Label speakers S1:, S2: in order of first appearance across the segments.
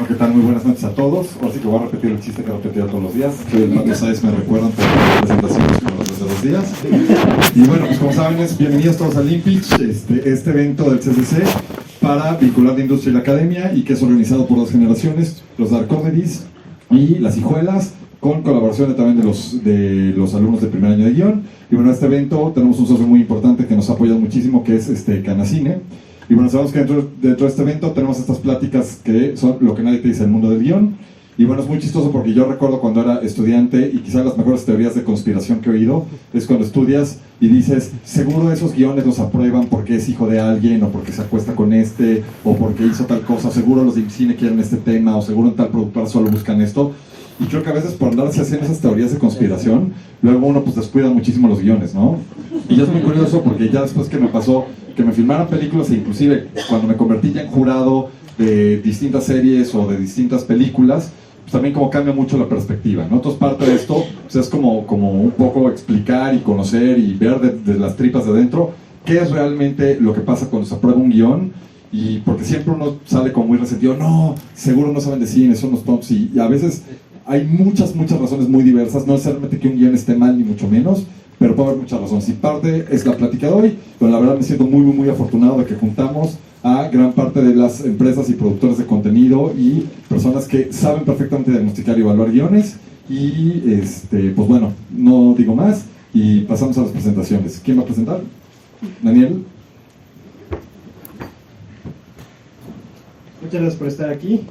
S1: ¿Qué tal? Muy buenas noches a todos. Ahora sí que voy a repetir el chiste que he repetido todos los días. Soy el Pato Sáez, me recuerdan por las presentaciones como las de los días. Y bueno, pues como saben, bienvenidos todos al Limpich, este evento del CCC para vincular la industria y la academia, y que es organizado por dos generaciones, los Dark Comedies y las Hijuelas, con colaboración también de los alumnos de primer año de guión. Y bueno, este evento tenemos un socio muy importante que nos ha apoyado muchísimo, que es Canacine. Y bueno, sabemos que dentro de este evento tenemos estas pláticas que son lo que nadie te dice del mundo del guión. Y bueno, es muy chistoso porque yo recuerdo cuando era estudiante, y quizás las mejores teorías de conspiración que he oído es cuando estudias y dices, seguro esos guiones los aprueban porque es hijo de alguien, o porque se acuesta con o porque hizo tal cosa, seguro los de cine quieren este tema, o seguro en tal productor solo buscan esto. Y creo que a veces por andarse haciendo esas teorías de conspiración, luego uno pues descuida muchísimo los guiones, ¿no? Y ya es muy curioso porque ya después que me pasó que me filmaran películas, e inclusive cuando me convertí ya en jurado de distintas series o de distintas películas, pues también como cambia mucho la perspectiva, ¿no? Entonces parte de esto pues es como un poco explicar y conocer y ver de las tripas de adentro qué es realmente lo que pasa cuando se aprueba un guión. Y porque siempre uno sale como muy resentido, no, seguro no saben de cine, son los tontos, y a veces hay muchas razones muy diversas, no necesariamente que un guión esté mal ni mucho menos, pero puede haber muchas razones. Y parte es la plática de hoy, pero la verdad me siento muy afortunado de que juntamos a gran parte de las empresas y productores de contenido y personas que saben perfectamente diagnosticar y evaluar guiones. Y pues bueno, no digo más y pasamos a las presentaciones. ¿Quién va a presentar? Daniel.
S2: Muchas gracias por estar aquí,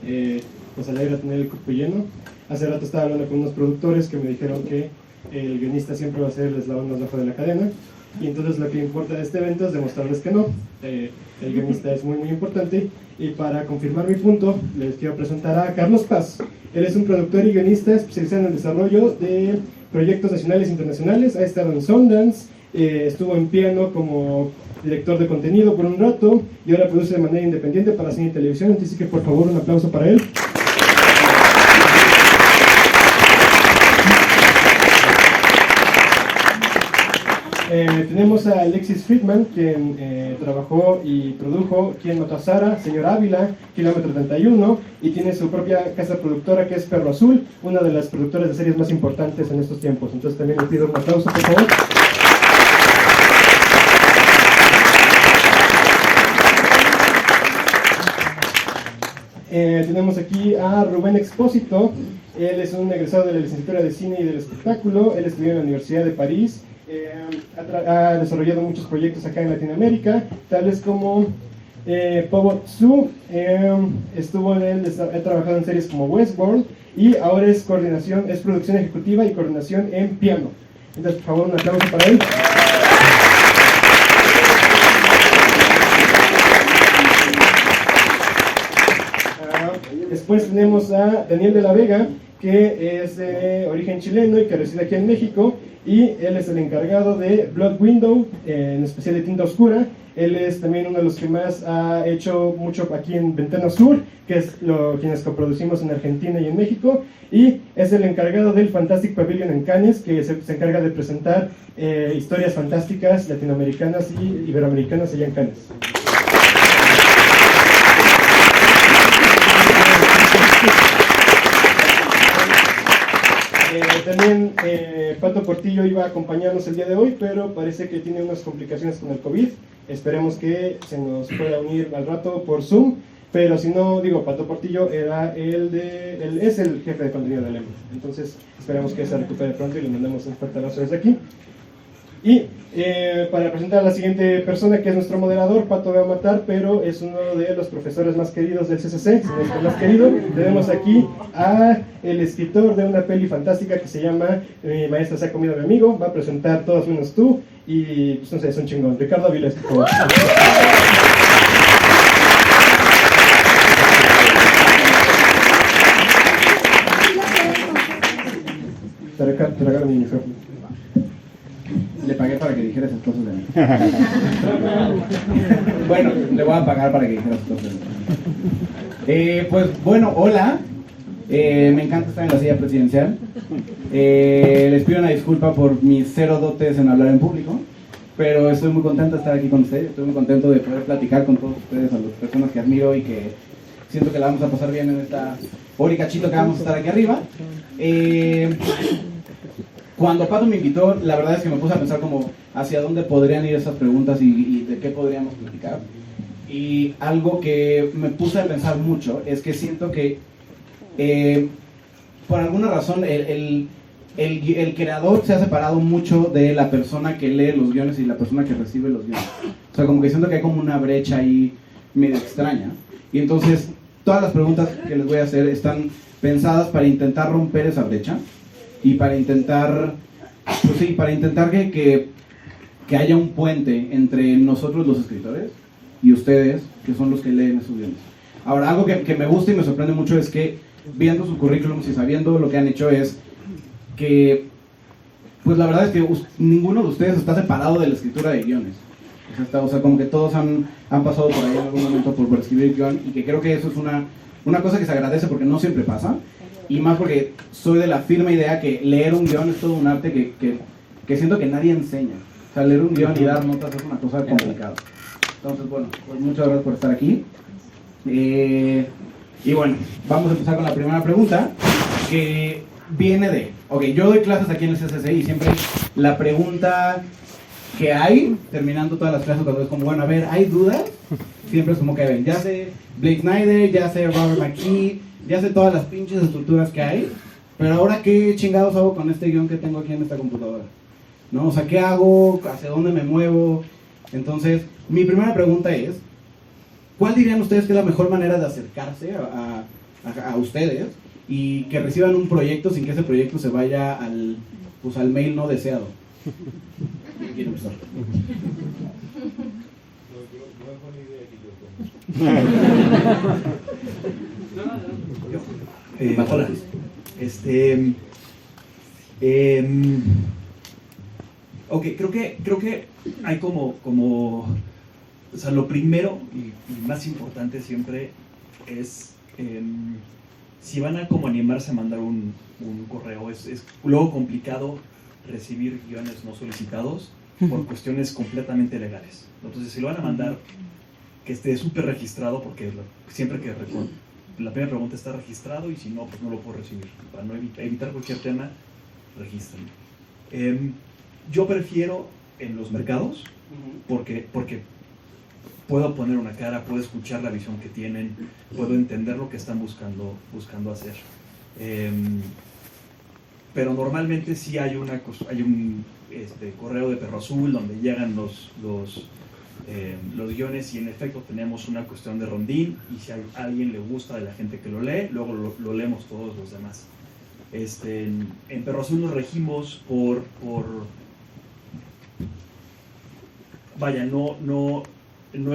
S2: nos alegra tener el cuerpo lleno. Hace rato estaba hablando con unos productores que me dijeron que el guionista siempre va a ser el eslabón más bajo de la cadena, y entonces lo que importa de este evento es demostrarles que no, el guionista es muy importante. Y para confirmar mi punto, les quiero presentar a Carlos Paz. Él es un productor y guionista especializado en el desarrollo de proyectos nacionales e internacionales, ha estado en Sundance, estuvo en Piano como director de contenido por un rato, y ahora produce de manera independiente para cine y televisión, así que por favor un aplauso para él. Tenemos a Alexis Friedman, quien trabajó y produjo Quién mató a Sara, Señor Ávila, Kilómetro 31, y tiene su propia casa productora que es Perro Azul, una de las productoras de series más importantes en estos tiempos. Entonces también les pido un aplauso, por favor. Tenemos aquí a Rubén Expósito. Él es un egresado de la licenciatura de Cine y del Espectáculo. Él estudió en la Universidad de París. Ha desarrollado muchos proyectos acá en Latinoamérica, tales como Pobo Tzu. Ha trabajado en series como Westworld, y ahora es producción ejecutiva y coordinación en Piano. Entonces, por favor, un aplauso para él. Después tenemos a Daniel de la Vega, que es de origen chileno y que reside aquí en México. y él es el encargado de Blood Window, en especial de tinta oscura. Él es también uno de los que más ha hecho mucho aquí en Ventana Sur, que es quienes coproducimos en Argentina y en México, y es el encargado del Fantastic Pavilion en Cannes, que se encarga de presentar historias fantásticas latinoamericanas y iberoamericanas allá en Cannes. También Pato Portillo iba a acompañarnos el día de hoy, pero parece que tiene unas complicaciones con el COVID. Esperemos que se nos pueda unir al rato por Zoom, pero si no, Pato Portillo él es el jefe de contenido de Lemon. Entonces esperemos que se recupere pronto y le mandamos un fuerte abrazo desde aquí. Y para presentar a la siguiente persona, que es nuestro moderador, Pato va a matar, pero es uno de los profesores más queridos del CCC, nuestro más querido. Tenemos aquí a el escritor de una peli fantástica que se llama Mi maestra se ha comido a mi amigo. Va a presentar Todos menos tú, y pues no sé, es un chingón. Ricardo Avilés, por favor. Te regalo mi micrófono.
S3: Le pagué para que dijera esas cosas de mí. Bueno, le voy a pagar para que dijera esas cosas de mí. Pues bueno, hola. Me encanta estar en la silla presidencial. Les pido una disculpa por mis cero dotes en hablar en público, pero estoy muy contento de estar aquí con ustedes. Estoy muy contento de poder platicar con todos ustedes, a las personas que admiro y que siento que la vamos a pasar bien en esta hora y cachito que vamos a estar aquí arriba. Cuando Pato me invitó, la verdad es que me puse a pensar como hacia dónde podrían ir esas preguntas y de qué podríamos platicar. Y algo que me puse a pensar mucho es que siento que por alguna razón el creador se ha separado mucho de la persona que lee los guiones y la persona que recibe los guiones. O sea, como que siento que hay como una brecha ahí medio extraña. Y entonces todas las preguntas que les voy a hacer están pensadas para intentar romper esa brecha. Y para intentar, pues sí, para intentar que haya un puente entre nosotros los escritores y ustedes, que son los que leen esos guiones. Ahora, algo que me gusta y me sorprende mucho es que, viendo sus currículums y sabiendo lo que han hecho, es que, pues la verdad es que ninguno de ustedes está separado de la escritura de guiones. O sea, como que todos han pasado por ahí en algún momento por escribir guión, y que creo que eso es una cosa que se agradece porque no siempre pasa. Y más porque soy de la firme idea que leer un guión es todo un arte que siento que nadie enseña. O sea, leer un guión y dar notas es una cosa complicada. Entonces, bueno, pues muchas gracias por estar aquí. Y bueno, vamos a empezar con la primera pregunta, que viene de... Ok, yo doy clases aquí en el CCC y siempre la pregunta que hay, terminando todas las clases, cuando es como, bueno, a ver, ¿hay dudas? Siempre es como que ven, ya sé Blake Snyder, ya sé Robert McKee, ya sé todas las pinches estructuras que hay, pero ahora ¿qué chingados hago con este guión que tengo aquí en esta computadora? ¿No? O sea, ¿qué hago? ¿Hacia dónde me muevo? Entonces, mi primera pregunta es, ¿cuál dirían ustedes que es la mejor manera de acercarse a ustedes y que reciban un proyecto sin que ese proyecto se vaya al mail no deseado? ¿Quién quiere empezar?
S4: Hola. Ok, creo que hay como o sea, lo primero y más importante siempre es si van a como animarse a mandar un correo. Es luego complicado recibir guiones no solicitados por cuestiones completamente legales. Entonces, si lo van a mandar, que esté súper registrado, porque siempre que la primera pregunta está registrado, y si no, pues no lo puedo recibir. Para no evitar cualquier tema, regístrenlo. Yo prefiero en los mercados, porque puedo poner una cara, puedo escuchar la visión que tienen, puedo entender lo que están buscando hacer. Pero normalmente sí hay un correo de Perro Azul donde llegan los guiones, y en efecto tenemos una cuestión de rondín, y si a alguien le gusta de la gente que lo lee, luego lo leemos todos los demás. En Perro Azul nos regimos por vaya, no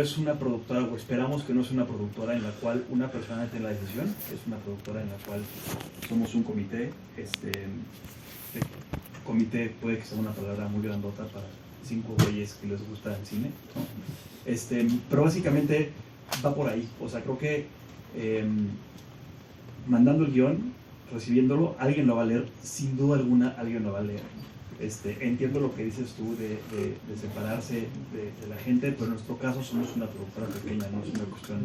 S4: es una productora, o esperamos que no es una productora en la cual una persona tiene la decisión, es una productora en la cual somos un comité comité puede que sea una palabra muy grandota para 5 güeyes que les gusta el cine, ¿no? Pero básicamente va por ahí. O sea, creo que mandando el guión, recibiéndolo, alguien lo va a leer, sin duda alguna alguien lo va a leer. Entiendo lo que dices tú de separarse de la gente, pero en nuestro caso somos una productora pequeña, no es una cuestión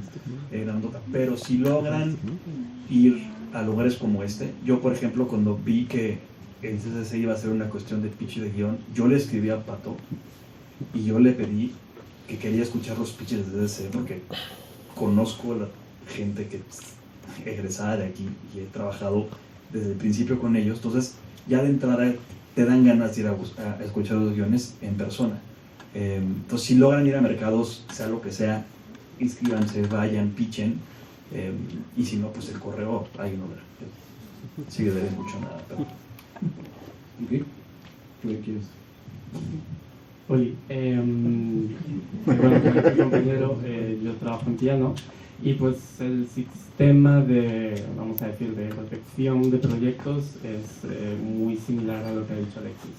S4: grandota. Pero si logran ir a lugares como yo por ejemplo cuando vi que en CCC iba a ser una cuestión de pitch de guión, yo le escribí a Pato y yo le pedí que quería escuchar los pitches de CCC porque conozco a la gente que es egresada de aquí y he trabajado desde el principio con ellos, entonces ya de entrada te dan ganas de ir a escuchar los guiones en persona. Entonces si logran ir a mercados, sea lo que sea, inscríbanse, vayan, pitchen, y si no, pues el correo ahí no verá. Sí que debe mucho nada. Pero...
S3: ¿Ok? ¿Qué quieres?
S2: Oli, bueno, como dice el compañero, yo trabajo en piano y pues el sistema de, vamos a decir, de protección de proyectos es muy similar a lo que ha dicho Alexis.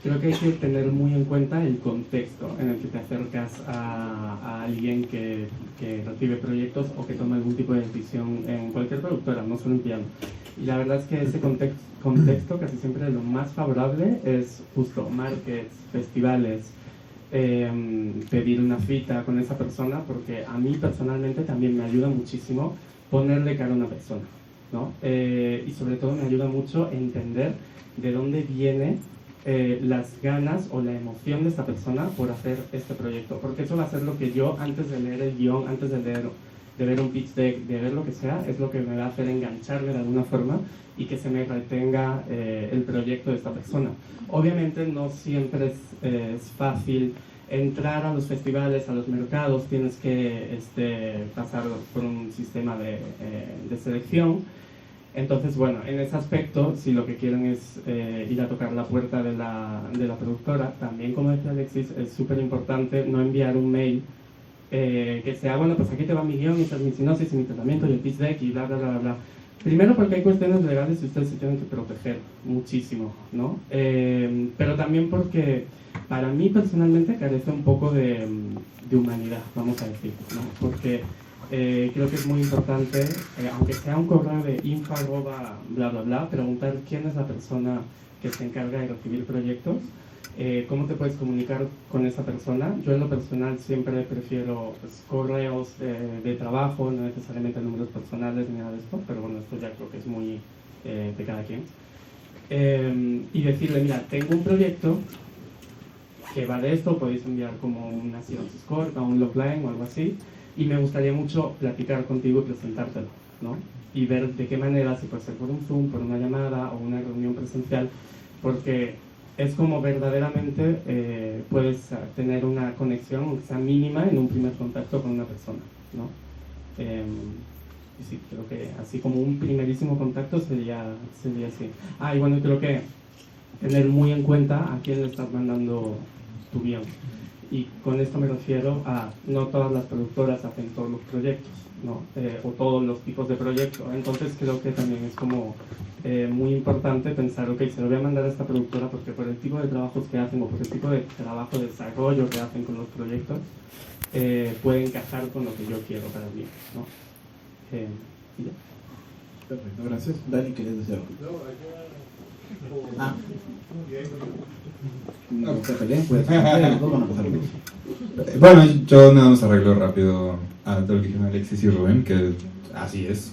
S2: Creo que hay que tener muy en cuenta el contexto en el que te acercas a alguien que recibe proyectos o que toma algún tipo de decisión en cualquier productora, no solo en piano. Y la verdad es que ese contexto casi siempre lo más favorable es justo markets, festivales, pedir una cita con esa persona, porque a mí personalmente también me ayuda muchísimo ponerle cara a una persona, ¿no? Y sobre todo me ayuda mucho entender de dónde viene las ganas o la emoción de esta persona por hacer este proyecto, porque eso va a ser lo que yo, antes de leer el guión, antes de ver un pitch deck, de ver lo que sea, es lo que me va a hacer engancharme de alguna forma y que se me retenga el proyecto de esta persona. Obviamente no siempre es fácil entrar a los festivales, a los mercados, tienes que pasar por un sistema de selección. Entonces, bueno, en ese aspecto, si lo que quieren es ir a tocar la puerta de la productora, también, como decía Alexis, es súper importante no enviar un mail que sea, bueno, pues aquí te va mi guión, mi sinopsis y mi tratamiento y el pitch deck y bla, bla, bla, bla. Primero porque hay cuestiones legales y ustedes se tienen que proteger muchísimo, ¿no? Pero también porque para mí personalmente carece un poco de humanidad, vamos a decir, ¿no? Porque creo que es muy importante, aunque sea un correo de info @ bla bla bla, preguntar quién es la persona que se encarga de recibir proyectos, cómo te puedes comunicar con esa persona. Yo en lo personal siempre prefiero pues, correos de trabajo, no necesariamente números personales ni nada de esto, pero bueno, esto ya creo que es muy de cada quien. Y decirle, mira, tengo un proyecto que va de esto, podéis enviar como una sinopsis corta, un logline o algo así, y me gustaría mucho platicar contigo y presentártelo, ¿no? Y ver de qué manera, si puede ser por un Zoom, por una llamada o una reunión presencial, porque es como verdaderamente puedes tener una conexión, aunque sea mínima, en un primer contacto con una persona, ¿no? Y sí, creo que así como un primerísimo contacto sería así. Y bueno, creo que tener muy en cuenta a quién le estás mandando tu guión. Y con esto me refiero a no todas las productoras hacen todos los proyectos, ¿no? O todos los tipos de proyectos. Entonces creo que también es como muy importante pensar, ok, se lo voy a mandar a esta productora porque por el tipo de trabajos que hacen o por el tipo de trabajo de desarrollo que hacen con los proyectos, puede encajar con lo que yo quiero para mí, ¿no? Y ya.
S3: Perfecto, gracias. Dani, ¿querías decir algo? No, te peleen, pues.
S1: Bueno, yo nada más arreglo rápido a lo que dijeron Alexis y Rubén, que así es.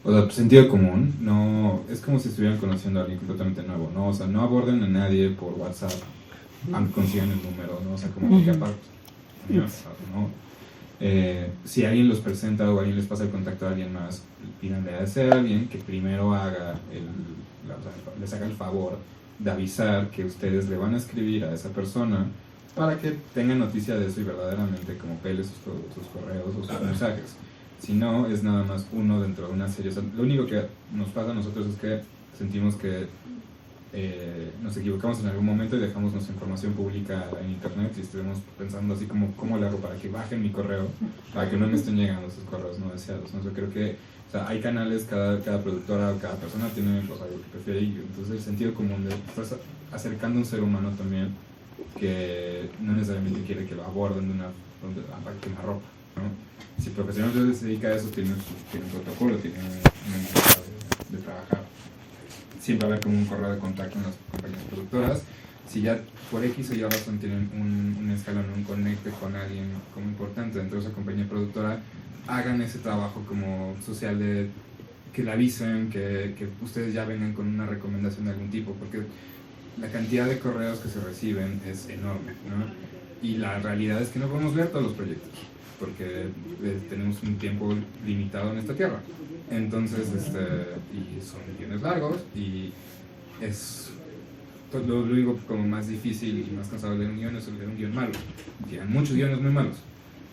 S1: O sea, sentido común, no es como si estuvieran conociendo a alguien completamente nuevo, ¿no? O sea, no aborden a nadie por WhatsApp, aunque consigan el número, ¿no? O sea, como que aparte, ¿no? Si alguien los presenta o alguien les pasa el contacto a alguien más, pídanle a ese alguien que primero haga les haga el favor de avisar que ustedes le van a escribir a esa persona para que tengan noticia de eso y verdaderamente como pele sus correos o sus mensajes. Si no, es nada más uno dentro de una serie. O sea, lo único que nos pasa a nosotros es que sentimos que
S5: nos equivocamos en algún momento y dejamos nuestra información pública en internet y estuvimos pensando así como cómo le hago para que bajen mi correo, para que no me estén llegando esos correos no deseados, ¿no? Yo creo que hay canales, cada productora o cada persona tiene algo que prefiere, y entonces el sentido común de estás acercando a un ser humano también que no necesariamente quiere que lo aborden de una ropa, ¿no? Si el profesional se dedica a eso, tiene un protocolo, tiene una manera de trabajar. Siempre va a haber como un correo de contacto en las compañías productoras. Si ya por X o Y razón tienen un escalón, un conecte con alguien como importante dentro de esa compañía productora, hagan ese trabajo como social de que le avisen, que ustedes ya vengan con una recomendación de algún tipo, porque la cantidad de correos que se reciben es enorme, ¿no? Y la realidad es que no podemos ver todos los proyectos, porque tenemos un tiempo limitado en esta tierra. Entonces, y son guiones largos, y es lo único como más difícil y más cansado de leer un guion es el leer un guion malo. Tienen muchos guiones muy malos.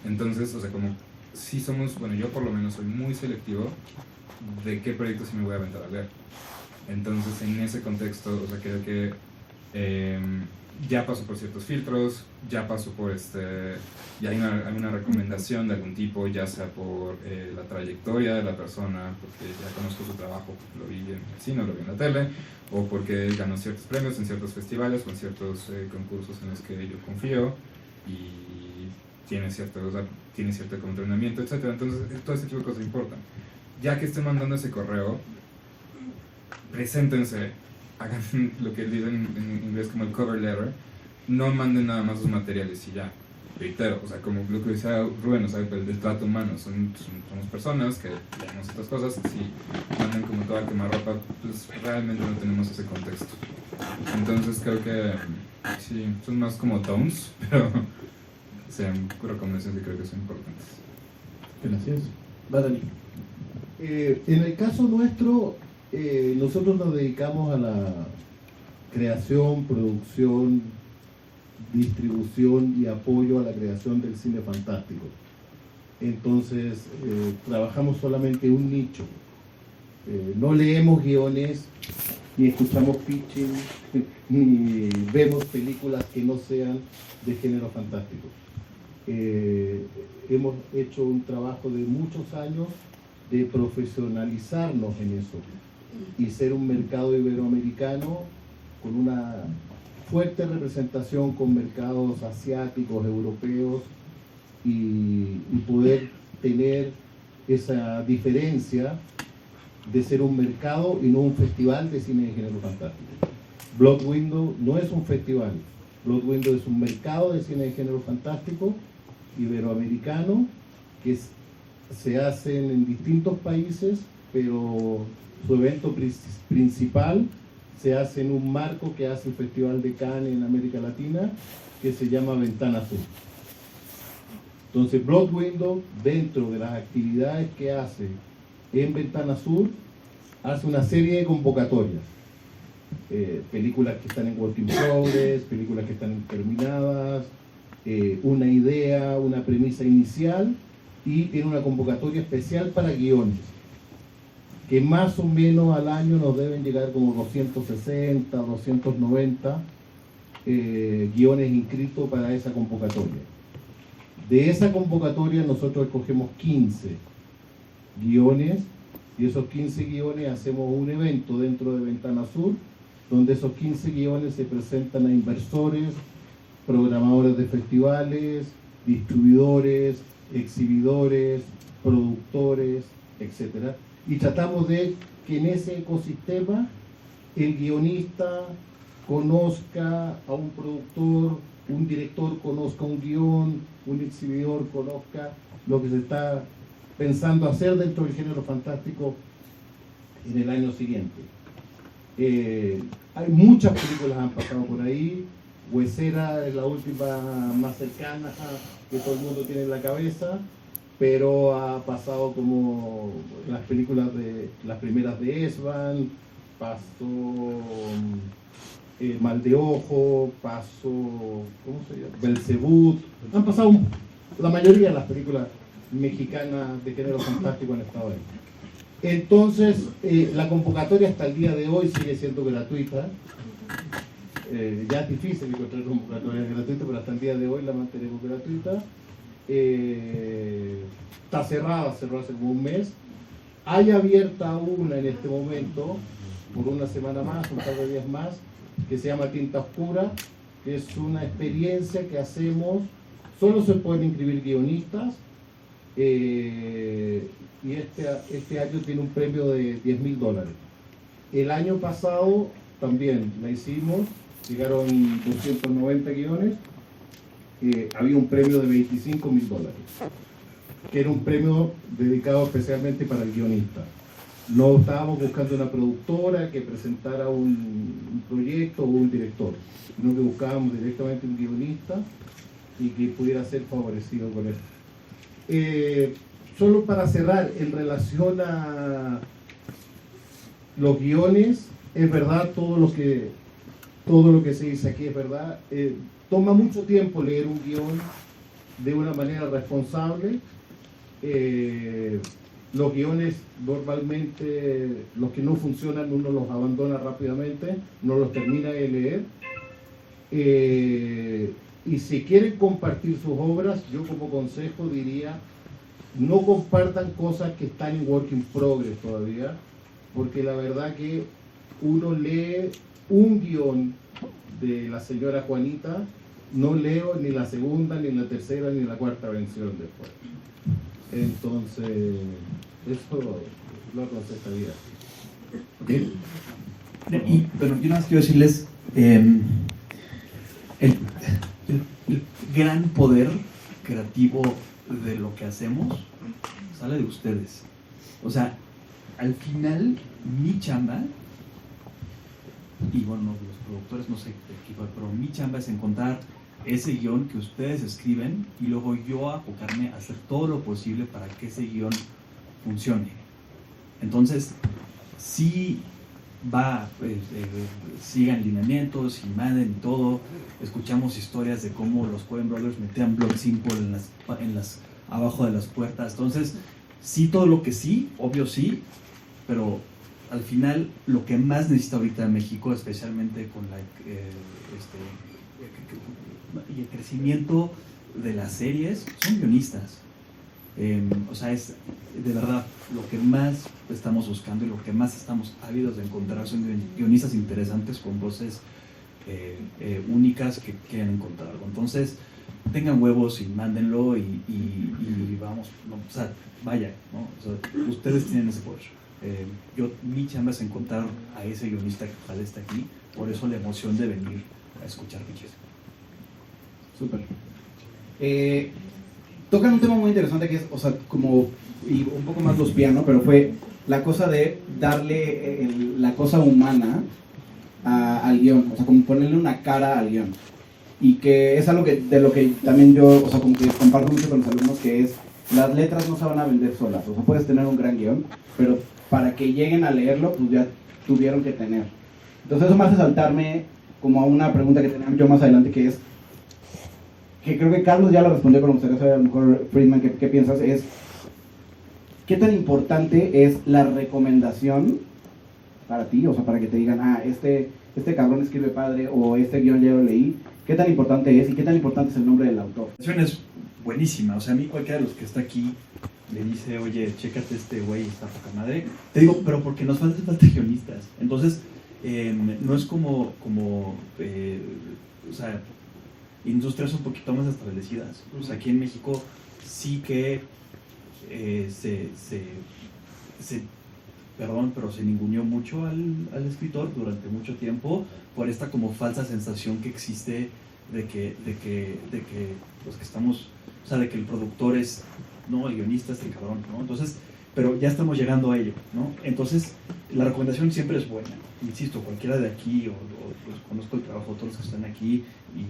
S5: Entonces, como sí somos, bueno, yo por lo menos soy muy selectivo de qué proyectos sí me voy a aventar a leer. Entonces, en ese contexto, creo que ya paso por ciertos filtros, ya paso por ya hay alguna recomendación de algún tipo, ya sea por la trayectoria de la persona, porque ya conozco su trabajo, lo vi en el cine, lo vi en la tele, o porque ganó ciertos premios en ciertos festivales o en ciertos concursos en los que yo confío y tiene cierto entrenamiento, etc. Entonces, todo ese tipo de cosas importan. Ya que estén mandando ese correo, preséntense, hagan lo que dicen en inglés como el cover letter, no manden nada más sus materiales y ya. Reitero, como lo que decía Rubén, el trato humano, somos personas que leemos estas cosas, si mandan como toda quemarropa, pues realmente no tenemos ese contexto. Entonces creo que sí, son más como don'ts, pero sean recomendaciones que creo que son importantes.
S3: Gracias. Va, Dani.
S6: En el caso nuestro, nosotros nos dedicamos a la creación, producción, distribución y apoyo a la creación del cine fantástico. Entonces, trabajamos solamente un nicho. No leemos guiones, ni escuchamos pitching, ni vemos películas que no sean de género fantástico. Hemos hecho un trabajo de muchos años de profesionalizarnos en eso y ser un mercado iberoamericano con una fuerte representación con mercados asiáticos, europeos, y poder tener esa diferencia de ser un mercado y no un festival de cine de género fantástico. Blood Window no es un festival, Blood Window es un mercado de cine de género fantástico iberoamericano que se hacen en distintos países, pero su evento principal se hace en un marco que hace el Festival de Cannes en América Latina, que se llama Ventana Sur. Entonces, Blood Window, dentro de las actividades que hace en Ventana Sur, hace una serie de convocatorias. Películas que están en work in progress, películas que están terminadas, una idea, una premisa inicial, y tiene una convocatoria especial para guiones, que más o menos al año nos deben llegar como 260, 290 guiones inscritos para esa convocatoria. De esa convocatoria nosotros escogemos 15 guiones, y esos 15 guiones hacemos un evento dentro de Ventana Sur, donde esos 15 guiones se presentan a inversores, programadores de festivales, distribuidores, exhibidores, productores, etc. Y tratamos de que en ese ecosistema el guionista conozca a un productor, un director conozca un guión, un exhibidor conozca lo que se está pensando hacer dentro del género fantástico en el año siguiente. Hay muchas películas que han pasado por ahí. Huesera es la última más cercana que todo el mundo tiene en la cabeza, pero ha pasado como las películas las primeras de Esban, pasó Mal de Ojo, pasó, ¿cómo se llama? Belzebut. Han pasado la mayoría de las películas mexicanas de género fantástico, han estado ahí. Entonces, la convocatoria hasta el día de hoy sigue siendo gratuita. Ya es difícil encontrar convocatorias gratuitas, pero hasta el día de hoy la mantenemos gratuita. Está cerrada, cerró hace como un mes. Hay abierta una en este momento, por una semana más, un par de días más, que se llama Tinta Oscura, que es una experiencia que hacemos. Solo se pueden inscribir guionistas, y este año tiene un premio de $10.000. El año pasado también la hicimos, llegaron 290 guiones, había un premio de $25.000, que era un premio dedicado especialmente para el guionista. No estábamos buscando una productora que presentara un proyecto o un director, sino que buscábamos directamente un guionista y que pudiera ser favorecido con él. Solo para cerrar, en relación a los guiones, es verdad todo lo que se dice aquí, es verdad. Toma mucho tiempo leer un guión de una manera responsable. Los guiones normalmente, los que no funcionan, uno los abandona rápidamente, no los termina de leer. Y si quieren compartir sus obras, yo como consejo diría, no compartan cosas que están en work in progress todavía, porque la verdad que uno lee un guión de la señora Juanita, no leo ni la segunda, ni la tercera, ni la cuarta versión después. Entonces, eso lo aconsejaría.
S4: Y bueno, yo nada más quiero decirles, el gran poder creativo de lo que hacemos sale de ustedes. O sea, al final, mi chamba, y bueno, los productores no sé, pero mi chamba es encontrar ese guión que ustedes escriben y luego yo abocarme a hacer todo lo posible para que ese guión funcione. Entonces, sí va, sigan lineamientos y manden y todo. Escuchamos historias de cómo los Coen Brothers metían Block Simple en las abajo de las puertas. Entonces, sí, todo lo que sí, obvio sí, pero al final lo que más necesita ahorita México, especialmente con y el crecimiento de las series, son guionistas. O sea, es de verdad lo que más estamos buscando y lo que más estamos ávidos de encontrar son guionistas interesantes con voces únicas que quieren encontrar algo. Entonces, tengan huevos y mándenlo y vamos, no, o sea, vaya, ¿no? O sea, ustedes tienen ese poder. Mi chamba es encontrar a ese guionista que ojalá está aquí, por eso la emoción de venir a escuchar Piches.
S3: Súper. Tocan un tema muy interesante que es, o sea, como, y un poco más los pianos, pero fue la cosa de darle la cosa humana al guión, o sea, como ponerle una cara al guión. Y que es algo de lo que también yo, o sea, como que comparto mucho con los alumnos, que es, las letras no se van a vender solas, o sea, puedes tener un gran guión, pero para que lleguen a leerlo, pues ya tuvieron que tener. Entonces eso me hace saltarme como a una pregunta que tenía yo más adelante, que es, que creo que Carlos ya lo respondió, pero me gustaría saber a lo mejor, Friedman, ¿qué piensas? Es, ¿qué tan importante es la recomendación para ti? O sea, para que te digan, este cabrón escribe padre, o este guión ya lo leí. ¿Qué tan importante es y qué tan importante es el nombre del autor?
S4: La canción es buenísima, o sea, a mí cualquiera de los que está aquí le dice, oye, chécate este güey, está poca madre. Te digo, pero porque nos falta guionistas. Entonces, no es como o sea, industrias un poquito más establecidas. O sea, aquí en México sí que se ninguneó mucho al escritor durante mucho tiempo por esta como falsa sensación que existe de que los que estamos, o sea, de que el productor es, no, el guionista es el cabrón, ¿no? Entonces, pero ya estamos llegando a ello, ¿no? Entonces, la recomendación siempre es buena. Insisto, cualquiera de aquí, o pues, conozco el trabajo de todos los que están aquí y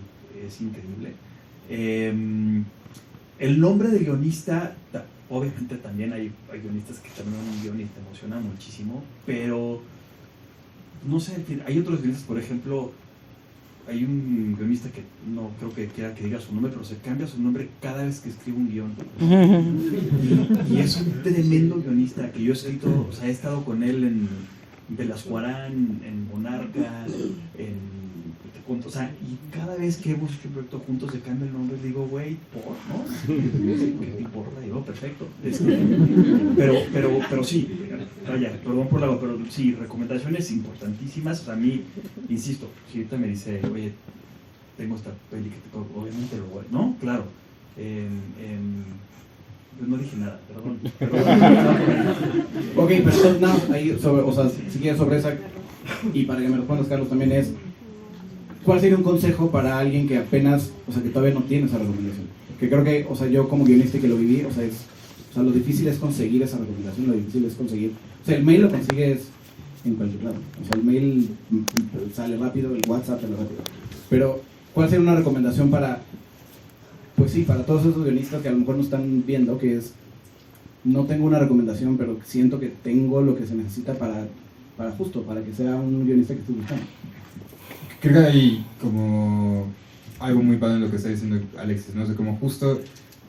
S4: es increíble. El nombre de guionista, obviamente también hay guionistas que terminan un guion y te emociona muchísimo, pero no sé, hay otros guionistas, por ejemplo, hay un guionista que no creo que quiera que diga su nombre, pero se cambia su nombre cada vez que escribe un guión. Y es un tremendo guionista que yo he escrito, o sea, he estado con él en Velascoarán, en Monarca, o sea, y cada vez que hemos hecho un proyecto juntos se cambia el nombre y digo, güey, ¿por? ¿No? ¿Qué te importa? Digo, perfecto. Pero sí, vaya, perdón por la, pero sí, recomendaciones importantísimas. O sea, a mí, insisto, si ahorita me dice, oye, tengo esta peli que te toco, obviamente lo voy, ¿no? Claro. Pues no dije nada, perdón.
S3: Ok, pero entonces nada, ahí sobre, o sea, si quieres sobre esa, y para que me respondas, Carlos, también es, ¿cuál sería un consejo para alguien que apenas, o sea, que todavía no tiene esa recomendación? Que creo que, o sea, yo como guionista que lo viví, o sea, lo difícil es conseguir esa recomendación, lo difícil es conseguir, o sea, el mail lo consigues en cualquier lado, o sea, el mail sale rápido, el WhatsApp sale rápido, pero ¿cuál sería una recomendación para, pues sí, para todos esos guionistas que a lo mejor no están viendo, que es, no tengo una recomendación, pero siento que tengo lo que se necesita para que sea un guionista que estoy buscando?
S5: Creo que hay como algo muy padre en lo que está diciendo Alexis, ¿no? O sea, como justo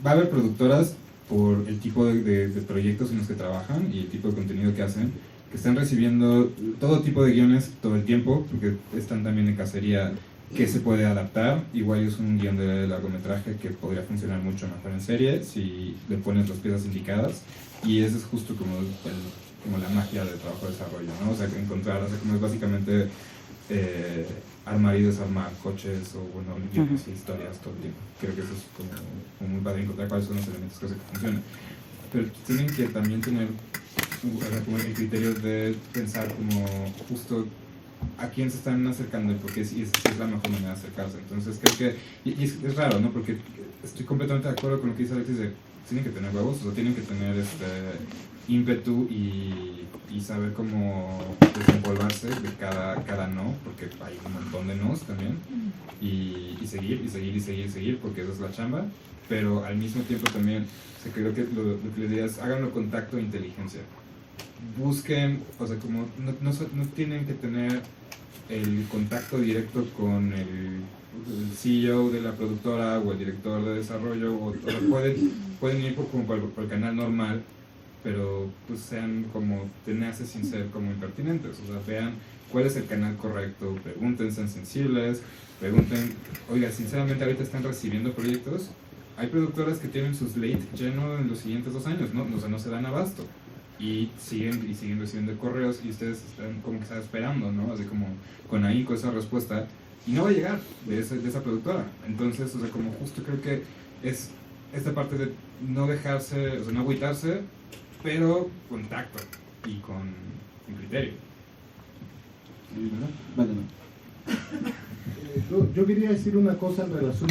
S5: va a haber productoras por el tipo de proyectos en los que trabajan y el tipo de contenido que hacen, que están recibiendo todo tipo de guiones todo el tiempo, porque están también en cacería que se puede adaptar. Igual es un guión de largometraje que podría funcionar mucho mejor en serie si le pones las piezas indicadas, y eso es justo como la magia del trabajo de desarrollo, ¿no? O sea, encontrar, o sea, como es básicamente armar y desarmar coches o, bueno, guiones y historias todo el tiempo. Creo que eso es como muy padre, encontrar cuáles son los elementos que hacen que funcionen. Pero tienen que también tener, o sea, como el criterio de pensar como justo a quién se están acercando, porque es la mejor manera de acercarse. Entonces creo que, y es raro, ¿no? Porque estoy completamente de acuerdo con lo que dice Alexis, de tienen que tener huevos, o sea, tienen que tener ímpetu y saber cómo desempolvarse de cada no, porque hay un montón de nos también, y seguir, porque esa es la chamba, pero al mismo tiempo también, o sea, creo que lo que les diría es, háganlo con tacto e inteligencia. Busquen, o sea, como no tienen que tener el contacto directo con el CEO de la productora o el director de desarrollo, o sea, pueden ir por el canal normal, pero pues sean como tenaces sin ser como impertinentes. O sea, vean cuál es el canal correcto, pregunten, sean sensibles, pregunten, oiga, sinceramente ahorita están recibiendo proyectos, hay productoras que tienen su slate lleno en los siguientes 2 años, ¿no? O sea, no se dan abasto, y siguen recibiendo correos, y ustedes están como que están esperando, ¿no? Así como con ahínco esa respuesta, y no va a llegar de esa productora. Entonces, o sea, como justo creo que es esta parte de no dejarse, o sea, no agüitarse, pero con tacto y con criterio.
S3: Vale,
S6: Yo quería decir una cosa en relación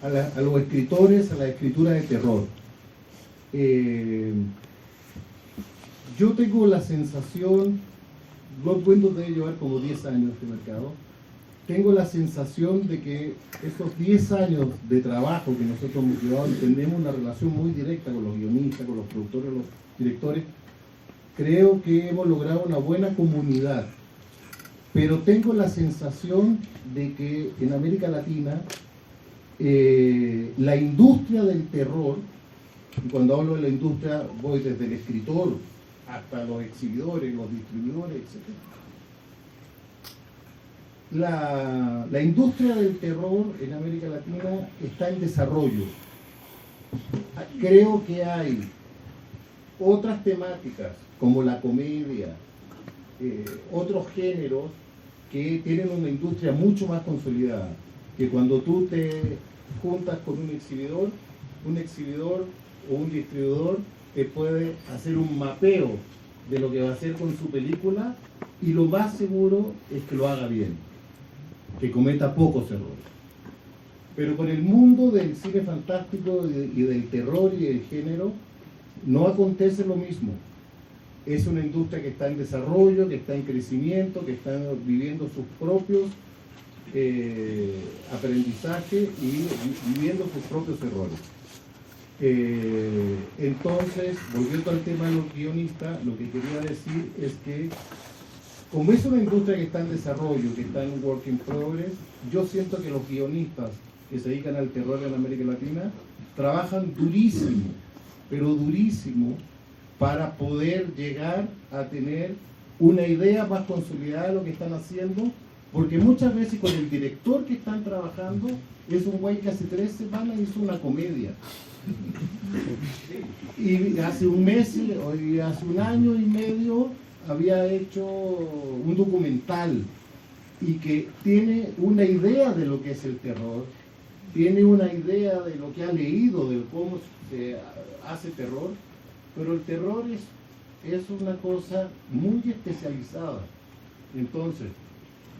S6: a los escritores, a la escritura de terror. Yo tengo la sensación, Blood Windows debe llevar como 10 años de mercado, tengo la sensación de que estos 10 años de trabajo que nosotros hemos llevado, tenemos una relación muy directa con los guionistas, con los productores, los directores. Creo que hemos logrado una buena comunidad, pero tengo la sensación de que en América Latina la industria del terror, y cuando hablo de la industria voy desde el escritor hasta los exhibidores, los distribuidores, etc. La industria del terror en América Latina está en desarrollo. Creo que hay otras temáticas como la comedia, otros géneros que tienen una industria mucho más consolidada, que cuando tú te juntas con un exhibidor o un distribuidor te puede hacer un mapeo de lo que va a hacer con su película, y lo más seguro es que lo haga bien, que cometa pocos errores. Pero con el mundo del cine fantástico y del terror y del género no acontece lo mismo. Es una industria que está en desarrollo, que está en crecimiento, que está viviendo sus propios aprendizajes y viviendo sus propios errores. Entonces, volviendo al tema de los guionistas, lo que quería decir es que como es una industria que está en desarrollo, que está en work in progress, yo siento que los guionistas que se dedican al terror en América Latina trabajan durísimo, pero durísimo, para poder llegar a tener una idea más consolidada de lo que están haciendo, porque muchas veces con el director que están trabajando es un güey que hace 3 semanas hizo una comedia. Y hace un mes, y hace un año y medio había hecho un documental y que tiene una idea de lo que es el terror, tiene una idea de lo que ha leído, de cómo se hace terror, pero el terror es una cosa muy especializada. Entonces,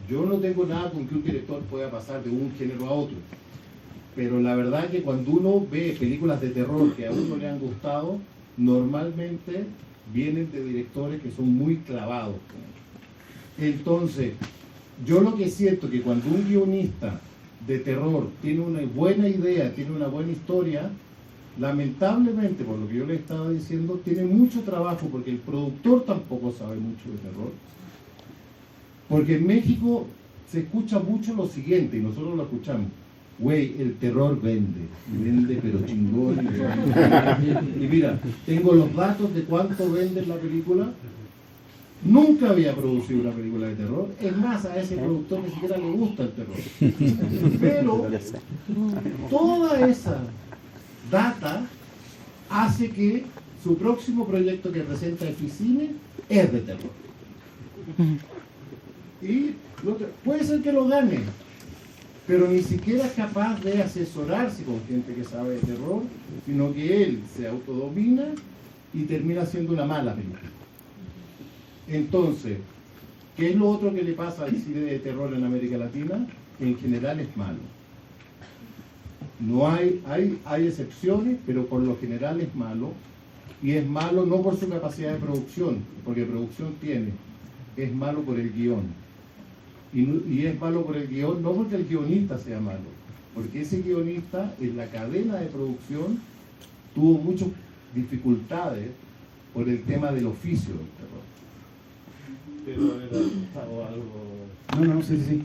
S6: yo no tengo nada con que un director pueda pasar de un género a otro, pero la verdad que cuando uno ve películas de terror que a uno le han gustado, normalmente vienen de directores que son muy clavados. Entonces, yo lo que siento que cuando un guionista de terror tiene una buena idea, tiene una buena historia, lamentablemente, por lo que yo le estaba diciendo, tiene mucho trabajo porque el productor tampoco sabe mucho de terror. Porque en México se escucha mucho lo siguiente, y nosotros lo escuchamos. Güey, el terror vende pero chingón. Y mira, tengo los datos de cuánto vende la película. Nunca había producido una película de terror. Es más, a ese productor ni siquiera le gusta el terror. Pero toda esa data hace que su próximo proyecto que presenta Eficine es de terror. Y puede ser que lo gane, pero ni siquiera es capaz de asesorarse con gente que sabe de terror, sino que él se autodomina y termina siendo una mala película. Entonces, ¿qué es lo otro que le pasa al cine de terror en América Latina? En general es malo. No hay excepciones, pero por lo general es malo. Y es malo no por su capacidad de producción, porque producción tiene. Es malo por el guión. Y es malo por el guión, no porque el guionista sea malo, porque ese guionista en la cadena de producción tuvo muchas dificultades por el tema del oficio del terror. Pero algo...
S3: No, sí.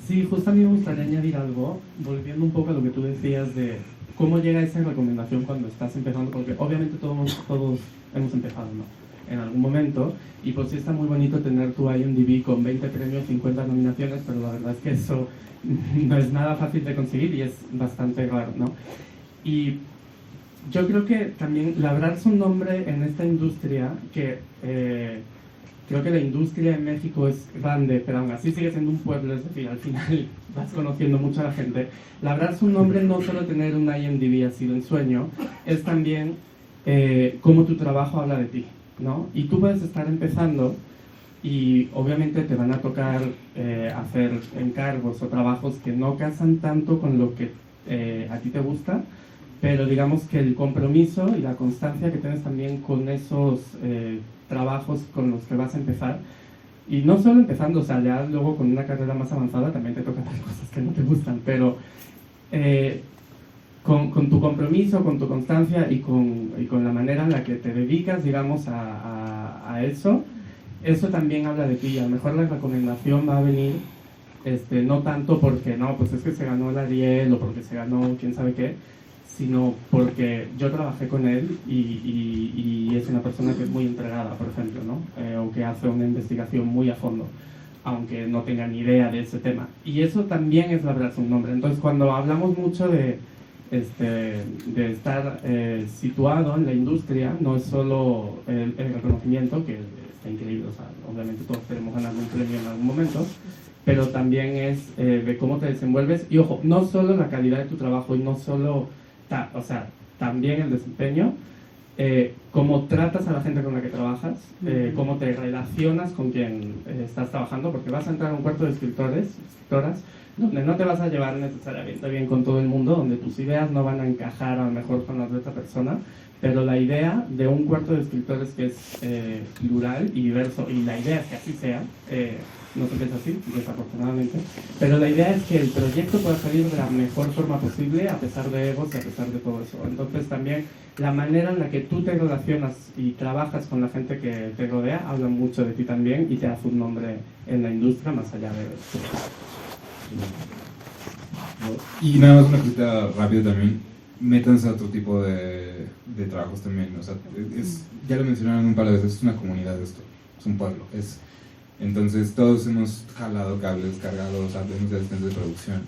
S7: Sí, justo a mí me gustaría añadir algo, volviendo un poco a lo que tú decías de cómo llega esa recomendación cuando estás empezando, porque obviamente todos hemos empezado, ¿no? En algún momento, y pues sí está muy bonito tener tu IMDb con 20 premios, 50 nominaciones, pero la verdad es que eso no es nada fácil de conseguir y es bastante raro, ¿no? Y yo creo que también labrarse un nombre en esta industria, que creo que la industria en México es grande, pero aún así sigue siendo un pueblo, es decir, al final vas conociendo mucho a la gente. Labrarse un nombre, no solo tener un IMDb ha sido un sueño, es también cómo tu trabajo habla de ti, ¿no? Y tú puedes estar empezando y obviamente te van a tocar hacer encargos o trabajos que no casan tanto con lo que a ti te gusta, pero digamos que el compromiso y la constancia que tienes también con esos trabajos con los que vas a empezar, y no solo empezando, o sea, ya luego con una carrera más avanzada también te tocan las cosas que no te gustan, pero con tu compromiso, con tu constancia y con la manera en la que te dedicas, digamos, a eso también habla de ti. A lo mejor la recomendación va a venir no tanto porque, no, pues es que se ganó el Ariel o porque se ganó quién sabe qué, sino porque yo trabajé con él y es una persona que es muy entregada, por ejemplo, ¿no? O que hace una investigación muy a fondo, aunque no tenga ni idea de ese tema. Y eso también es labrarse un nombre. Entonces, cuando hablamos mucho de estar situado en la industria, no es solo el reconocimiento, que está increíble, o sea, obviamente todos queremos ganar un premio en algún momento, pero también es de cómo te desenvuelves, y ojo, no solo la calidad de tu trabajo y no solo, o sea, también el desempeño, cómo tratas a la gente con la que trabajas, cómo te relacionas con quien estás trabajando, porque vas a entrar a un cuarto de escritoras, donde no te vas a llevar necesariamente bien con todo el mundo, donde tus ideas no van a encajar a lo mejor con las de otra persona, pero la idea de un cuarto de escritores que es plural y diverso, y la idea es que así sea, no se empieza así, desafortunadamente, pero la idea es que el proyecto pueda salir de la mejor forma posible a pesar de egos y a pesar de todo eso. Entonces también la manera en la que tú te relacionas y trabajas con la gente que te rodea habla mucho de ti también y te hace un nombre en la industria más allá de eso.
S5: Y nada más una cosita rápida también, métanse a otro tipo de trabajos también, o sea, ya lo mencionaron un par de veces, es una comunidad esto, es un pueblo, entonces todos hemos jalado cables, cargado, o sea, tenemos asistentes de producción,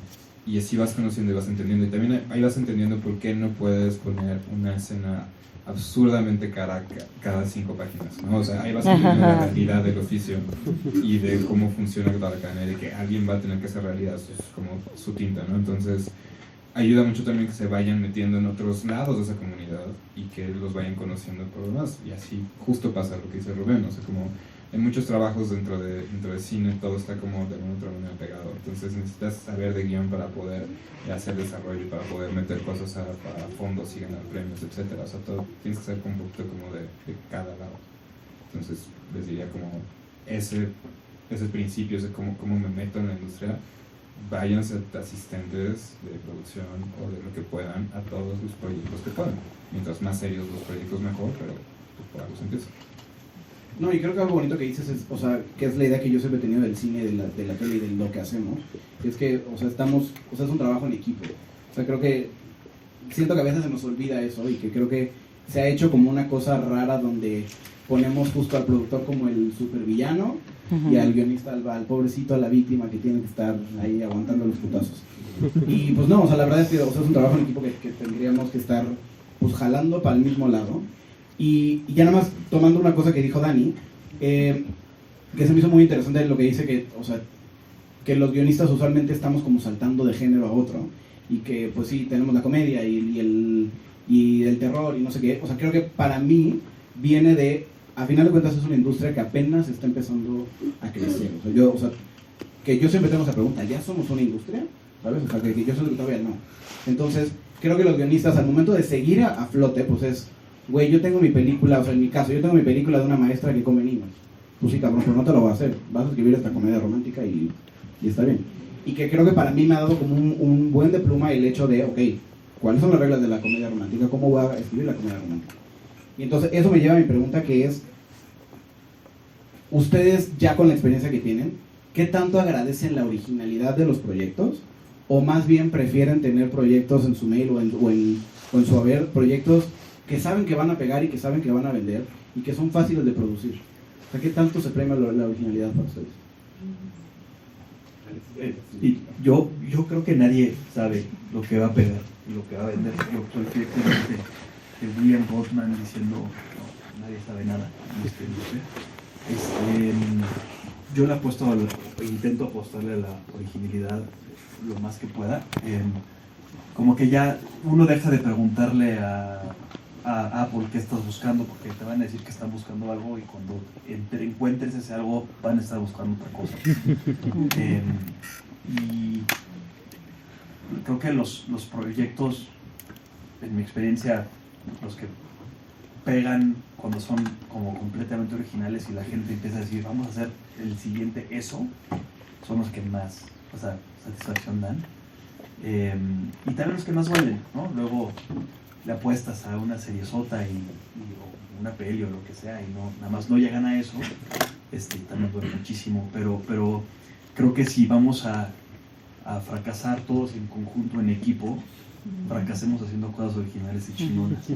S5: y así vas conociendo y vas entendiendo, y también ahí vas entendiendo por qué no puedes poner una escena absurdamente cara cada 5 páginas, ¿no? O sea, ahí vas entendiendo la realidad del oficio y de cómo funciona toda la cadena, y de que alguien va a tener que hacer realidad como su tinta, ¿no? Entonces ayuda mucho también que se vayan metiendo en otros lados de esa comunidad y que los vayan conociendo por lo más, y así justo pasa lo que dice Rubén, o sea, como en muchos trabajos dentro de cine todo está como de alguna otra manera pegado, entonces necesitas saber de guión para poder hacer desarrollo y para poder meter cosas a fondos y ganar premios, etcétera, o sea, todo tienes que ser un poquito como de cada lado. Entonces les diría como ese principio, ese cómo me meto en la industria, váyanse asistentes de producción o de lo que puedan a todos los proyectos que puedan, mientras más serios los proyectos mejor, pero por algo se empieza.
S3: No, y creo que algo bonito que dices es, o sea, que es la idea que yo siempre he tenido del cine, de la tele y de lo que hacemos, es que, o sea, es un trabajo en equipo. O sea, creo que, siento que a veces se nos olvida eso y que creo que se ha hecho como una cosa rara donde ponemos justo al productor como el supervillano y al guionista, al pobrecito, a la víctima que tiene que estar ahí aguantando los putazos. Y pues no, o sea, la verdad es que, o sea, es un trabajo en equipo que tendríamos que estar pues jalando para el mismo lado. Y ya nada más tomando una cosa que dijo Dani, que se me hizo muy interesante lo que dice que, o sea, que los guionistas usualmente estamos como saltando de género a otro y que pues sí, tenemos la comedia y el terror y no sé qué. O sea, creo que para mí viene de, a final de cuentas es una industria que apenas está empezando a crecer. O sea, que yo siempre tengo esa pregunta, ¿ya somos una industria? ¿Sabes? O sea, que yo siento que todavía no. Entonces, creo que los guionistas al momento de seguir a flote, pues es, güey, yo tengo mi película, o sea, en mi caso, yo tengo mi película de una maestra que come niños. Pues sí, cabrón, pero no te lo va a hacer. Vas a escribir esta comedia romántica y está bien. Y que creo que para mí me ha dado como un buen de pluma el hecho de, ok, ¿cuáles son las reglas de la comedia romántica? ¿Cómo voy a escribir la comedia romántica? Y entonces eso me lleva a mi pregunta, que es, ustedes ya con la experiencia que tienen, ¿qué tanto agradecen la originalidad de los proyectos? ¿O más bien prefieren tener proyectos en su mail o en su haber, proyectos que saben que van a pegar y que saben que van a vender y que son fáciles de producir? O sea, ¿qué tanto se premia la originalidad para ustedes?
S4: Y yo creo que nadie sabe lo que va a pegar y lo que va a vender. Yo soy fiel de William Goldman diciendo, no, nadie sabe nada en esta industria. Yo le apuesto, intento apostarle a la originalidad lo más que pueda. Como que ya uno deja de preguntarle a Apple qué estás buscando, porque te van a decir que están buscando algo y cuando encuentres ese algo van a estar buscando otra cosa. Y creo que los proyectos, en mi experiencia, los que pegan cuando son como completamente originales y la gente empieza a decir vamos a hacer el siguiente eso, son los que más, o sea, satisfacción dan. Y también los que más valen, ¿no? Luego le apuestas a una seriesota o una peli o lo que sea y nada más no llegan a eso, también duele muchísimo, pero creo que si vamos a fracasar todos en conjunto, en equipo, fracasemos haciendo cosas originales y chingonas.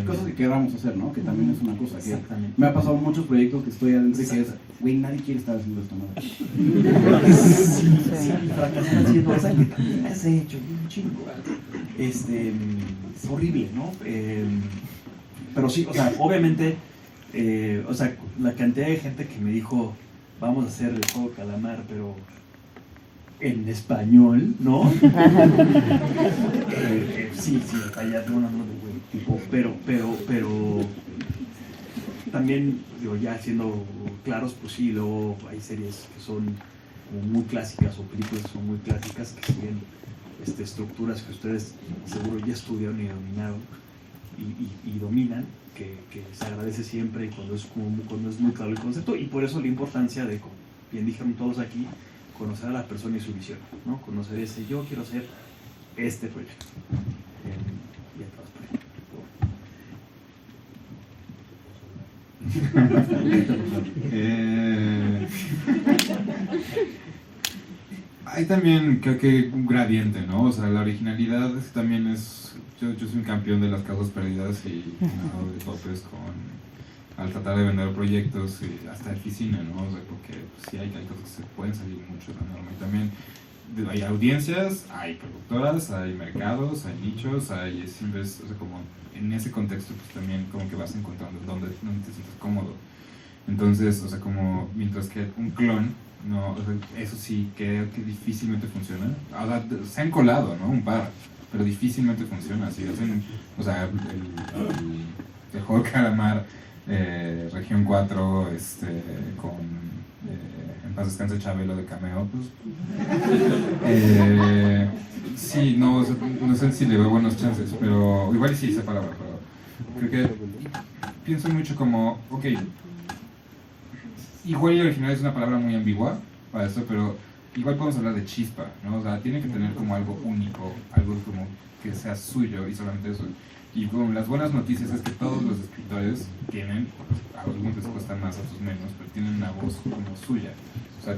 S3: Cosas que queramos hacer, ¿no? Que también es una cosa que
S4: exactamente.
S3: me ha pasado muchos proyectos que estoy adentro y que es, güey, nadie quiere estar haciendo esto, ¿no?
S4: Sí, fracasar haciendo esa que también has hecho, un chingo. Es horrible, ¿no? Pero sí, o sea, obviamente, o sea, la cantidad de gente que me dijo, vamos a hacer el juego Calamar, pero en español, ¿no? Sí, allá de una de güey, tipo, pero también, digo, ya siendo claros, pues sí, luego hay series que son como muy clásicas o películas que son muy clásicas que siguen estructuras que ustedes seguro ya estudiaron y dominaron y dominan, que se agradece siempre y cuando es muy claro el concepto, y por eso la importancia de bien dijeron todos aquí, conocer a la persona y su visión, ¿no? Conocer ese, yo quiero hacer este proyecto. Y entonces,
S5: Hay también, creo que un gradiente, ¿no? O sea, la originalidad también es... Yo soy un campeón de las causas perdidas y me hago de topes al tratar de vender proyectos y hasta de oficina, ¿no? O sea, porque pues, sí hay cosas que se pueden salir mucho de la norma. Y también hay audiencias, hay productoras, hay mercados, hay nichos, siempre es, o sea, como en ese contexto pues también como que vas encontrando dónde te sientes cómodo. Entonces, o sea, como mientras que un clon, no, o sea, eso sí creo que difícilmente funciona. O sea, se han colado, ¿no? Un par, pero difícilmente funciona. Si hacen, o sea, el juego de calamar, Región 4, con en paz descanse Chabelo de cameo, pues sí, no, o sea, no sé si le veo buenos chances, pero igual sí esa palabra, pero creo que pienso mucho como, ok, igual y original es una palabra muy ambigua para esto, pero igual podemos hablar de chispa, ¿no? O sea, tiene que tener como algo único, algo como que sea suyo y solamente eso. Y bueno, las buenas noticias es que todos los escritores tienen, a algunos les cuesta más, a otros menos, pero tienen una voz como suya. O sea,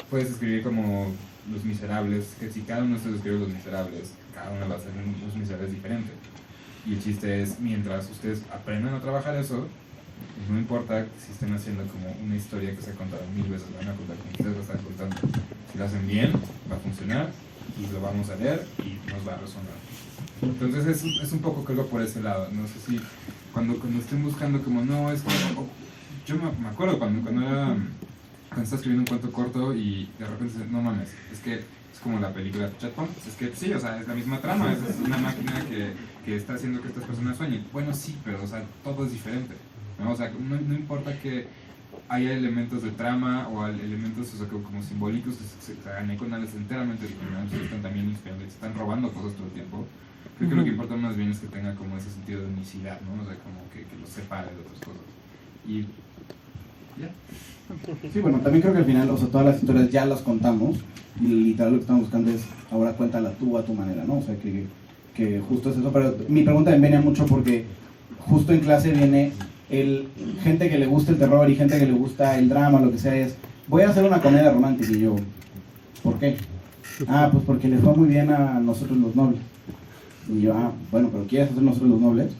S5: puedes escribir como Los Miserables, que si cada uno de ustedes escribe Los Miserables, cada uno va a hacer Los Miserables diferente. Y el chiste es, mientras ustedes aprendan a trabajar eso, pues no importa si estén haciendo como una historia que se ha contado 1000 veces, la van a contar como ustedes la están contando. Si lo hacen bien, va a funcionar, y lo vamos a leer y nos va a resonar. Entonces es un poco creo por ese lado. No sé si cuando estén buscando como no, es que yo me acuerdo cuando estaba escribiendo un cuento corto y de repente dices, no mames, es que es como la película Chatpunk, es que sí, o sea, es la misma trama, es una máquina que está haciendo que estas personas sueñen. Bueno, sí, pero o sea, todo es diferente, ¿no? O sea, no importa que haya elementos de trama o elementos, o sea, como simbólicos que se hagan iconales enteramente originales, que están también inspirando, que se están robando cosas todo el tiempo. Creo que lo que importa más bien es que tenga como ese sentido de unicidad, ¿no? O sea, como que los separe de otras cosas. Y ya.
S3: Sí, bueno, también creo que al final, o sea, todas las historias ya las contamos y literal lo que estamos buscando es ahora cuéntala tú a tu manera, ¿no? O sea, que justo es eso, pero mi pregunta me viene mucho porque justo en clase viene gente que le gusta el terror y gente que le gusta el drama, lo que sea, es voy a hacer una comedia romántica y yo, ¿por qué? Ah, pues porque le fue muy bien a Nosotros los Nobles. Y yo, bueno, pero ¿quieres hacer Nosotros los Nobles?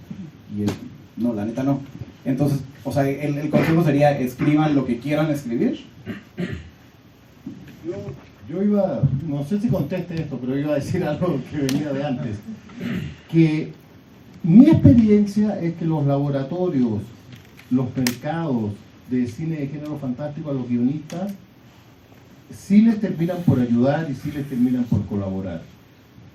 S3: Y él, no, la neta no. Entonces, o sea, el consejo sería, escriban lo que quieran escribir.
S6: Yo iba, no sé si conteste esto, pero iba a decir algo que venía de antes. Que mi experiencia es que los laboratorios, los mercados de cine de género fantástico a los guionistas, sí les terminan por ayudar y sí les terminan por colaborar.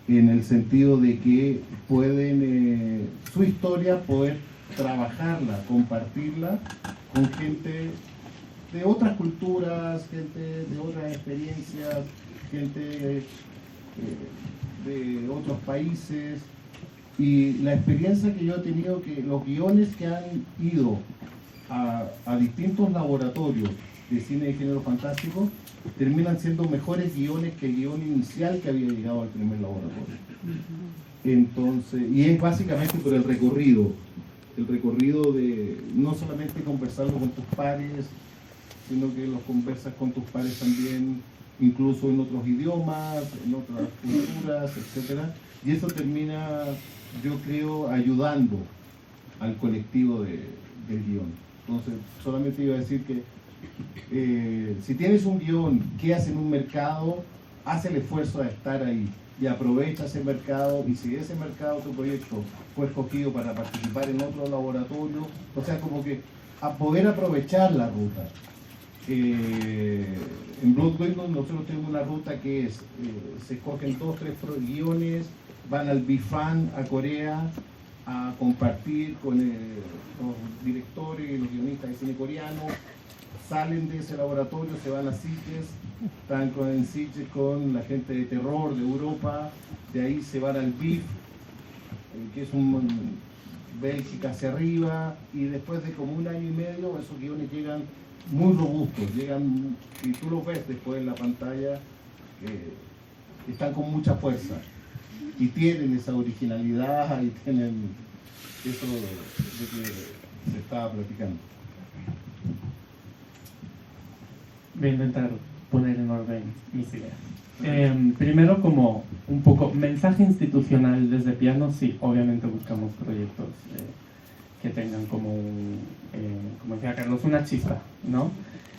S6: En el sentido de que pueden, su historia, poder trabajarla, compartirla con gente de otras culturas, gente de otras experiencias, gente de otros países. Y la experiencia que yo he tenido, que los guiones que han ido a distintos laboratorios de cine de género fantástico terminan siendo mejores guiones que el guión inicial que había llegado al primer laboratorio. Entonces, y es básicamente por el recorrido de no solamente conversarlo con tus pares, sino que los conversas con tus pares también, incluso en otros idiomas, en otras culturas, etc. Y eso termina, yo creo, ayudando al colectivo del guión. Entonces, solamente iba a decir que si tienes un guión que hace en un mercado, haz el esfuerzo de estar ahí y aprovecha ese mercado, y si ese mercado, tu proyecto, fue escogido para participar en otro laboratorio, o sea, como que a poder aprovechar la ruta. En Blood Windows nosotros tenemos una ruta que es, se escogen 2 o 3 guiones, van al BIFAN a Corea a compartir con los directores y los guionistas de cine coreano, salen de ese laboratorio, se van a Sitges, están en Sitges con la gente de terror de Europa, de ahí se van al BIF, que es Bélgica hacia arriba, y después de como 1 año y medio esos guiones llegan muy robustos, llegan, si tú los ves después en la pantalla, están con mucha fuerza y tienen esa originalidad y tienen eso de que se estaba platicando.
S7: Voy a intentar poner en orden mis ideas. Primero, como un poco mensaje institucional desde Piano, sí, obviamente buscamos proyectos que tengan como como decía Carlos, una chispa, ¿no?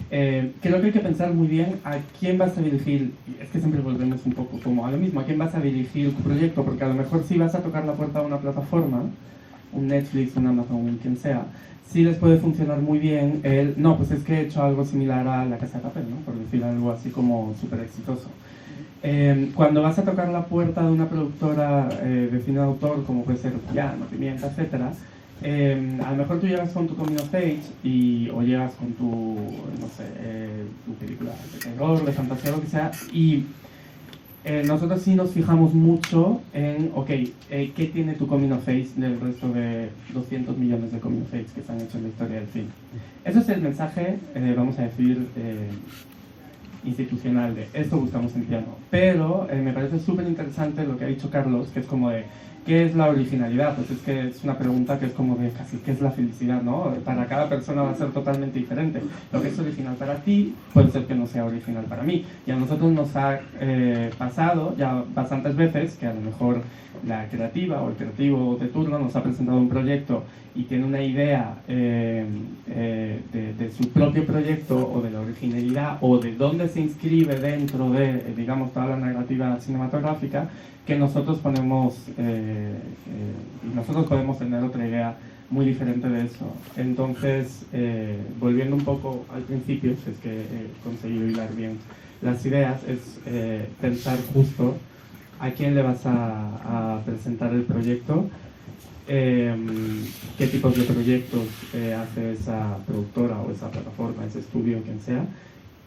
S7: Creo que hay que pensar muy bien a quién vas a dirigir, es que siempre volvemos un poco como a lo mismo, a quién vas a dirigir tu proyecto, porque a lo mejor si vas a tocar la puerta de una plataforma, un Netflix, un Amazon, un quien sea, sí les puede funcionar muy bien no, pues es que he hecho algo similar a La Casa de Papel, ¿no? Por decir algo así como súper exitoso. Cuando vas a tocar la puerta de una productora de cine de autor, como puede ser Piano, Pimienta, etcétera, a lo mejor tú llegas con tu coming of age o llegas con tu, no sé, tu película de terror, de fantasía, lo que sea, y nosotros sí nos fijamos mucho en, ¿qué tiene tu coming of age del resto de 200 millones de coming of age que se han hecho en la historia del cine? Eso es el mensaje, vamos a decir, institucional de esto buscamos en Piano. Pero me parece súper interesante lo que ha dicho Carlos, que es como de ¿qué es la originalidad? Pues es que es una pregunta que es como de casi ¿qué es la felicidad? ¿No? Para cada persona va a ser totalmente diferente. Lo que es original para ti puede ser que no sea original para mí. Y a nosotros nos ha pasado ya bastantes veces que a lo mejor la creativa o el creativo de turno nos ha presentado un proyecto y tiene una idea de su propio proyecto o de la originalidad o de dónde se inscribe dentro de, digamos, toda la narrativa cinematográfica, que nosotros podemos tener otra idea muy diferente de eso. Entonces, volviendo un poco al principio, si es que he conseguido hilar bien las ideas, es pensar justo a quién le vas a presentar el proyecto, qué tipos de proyectos hace esa productora o esa plataforma, ese estudio, quien sea,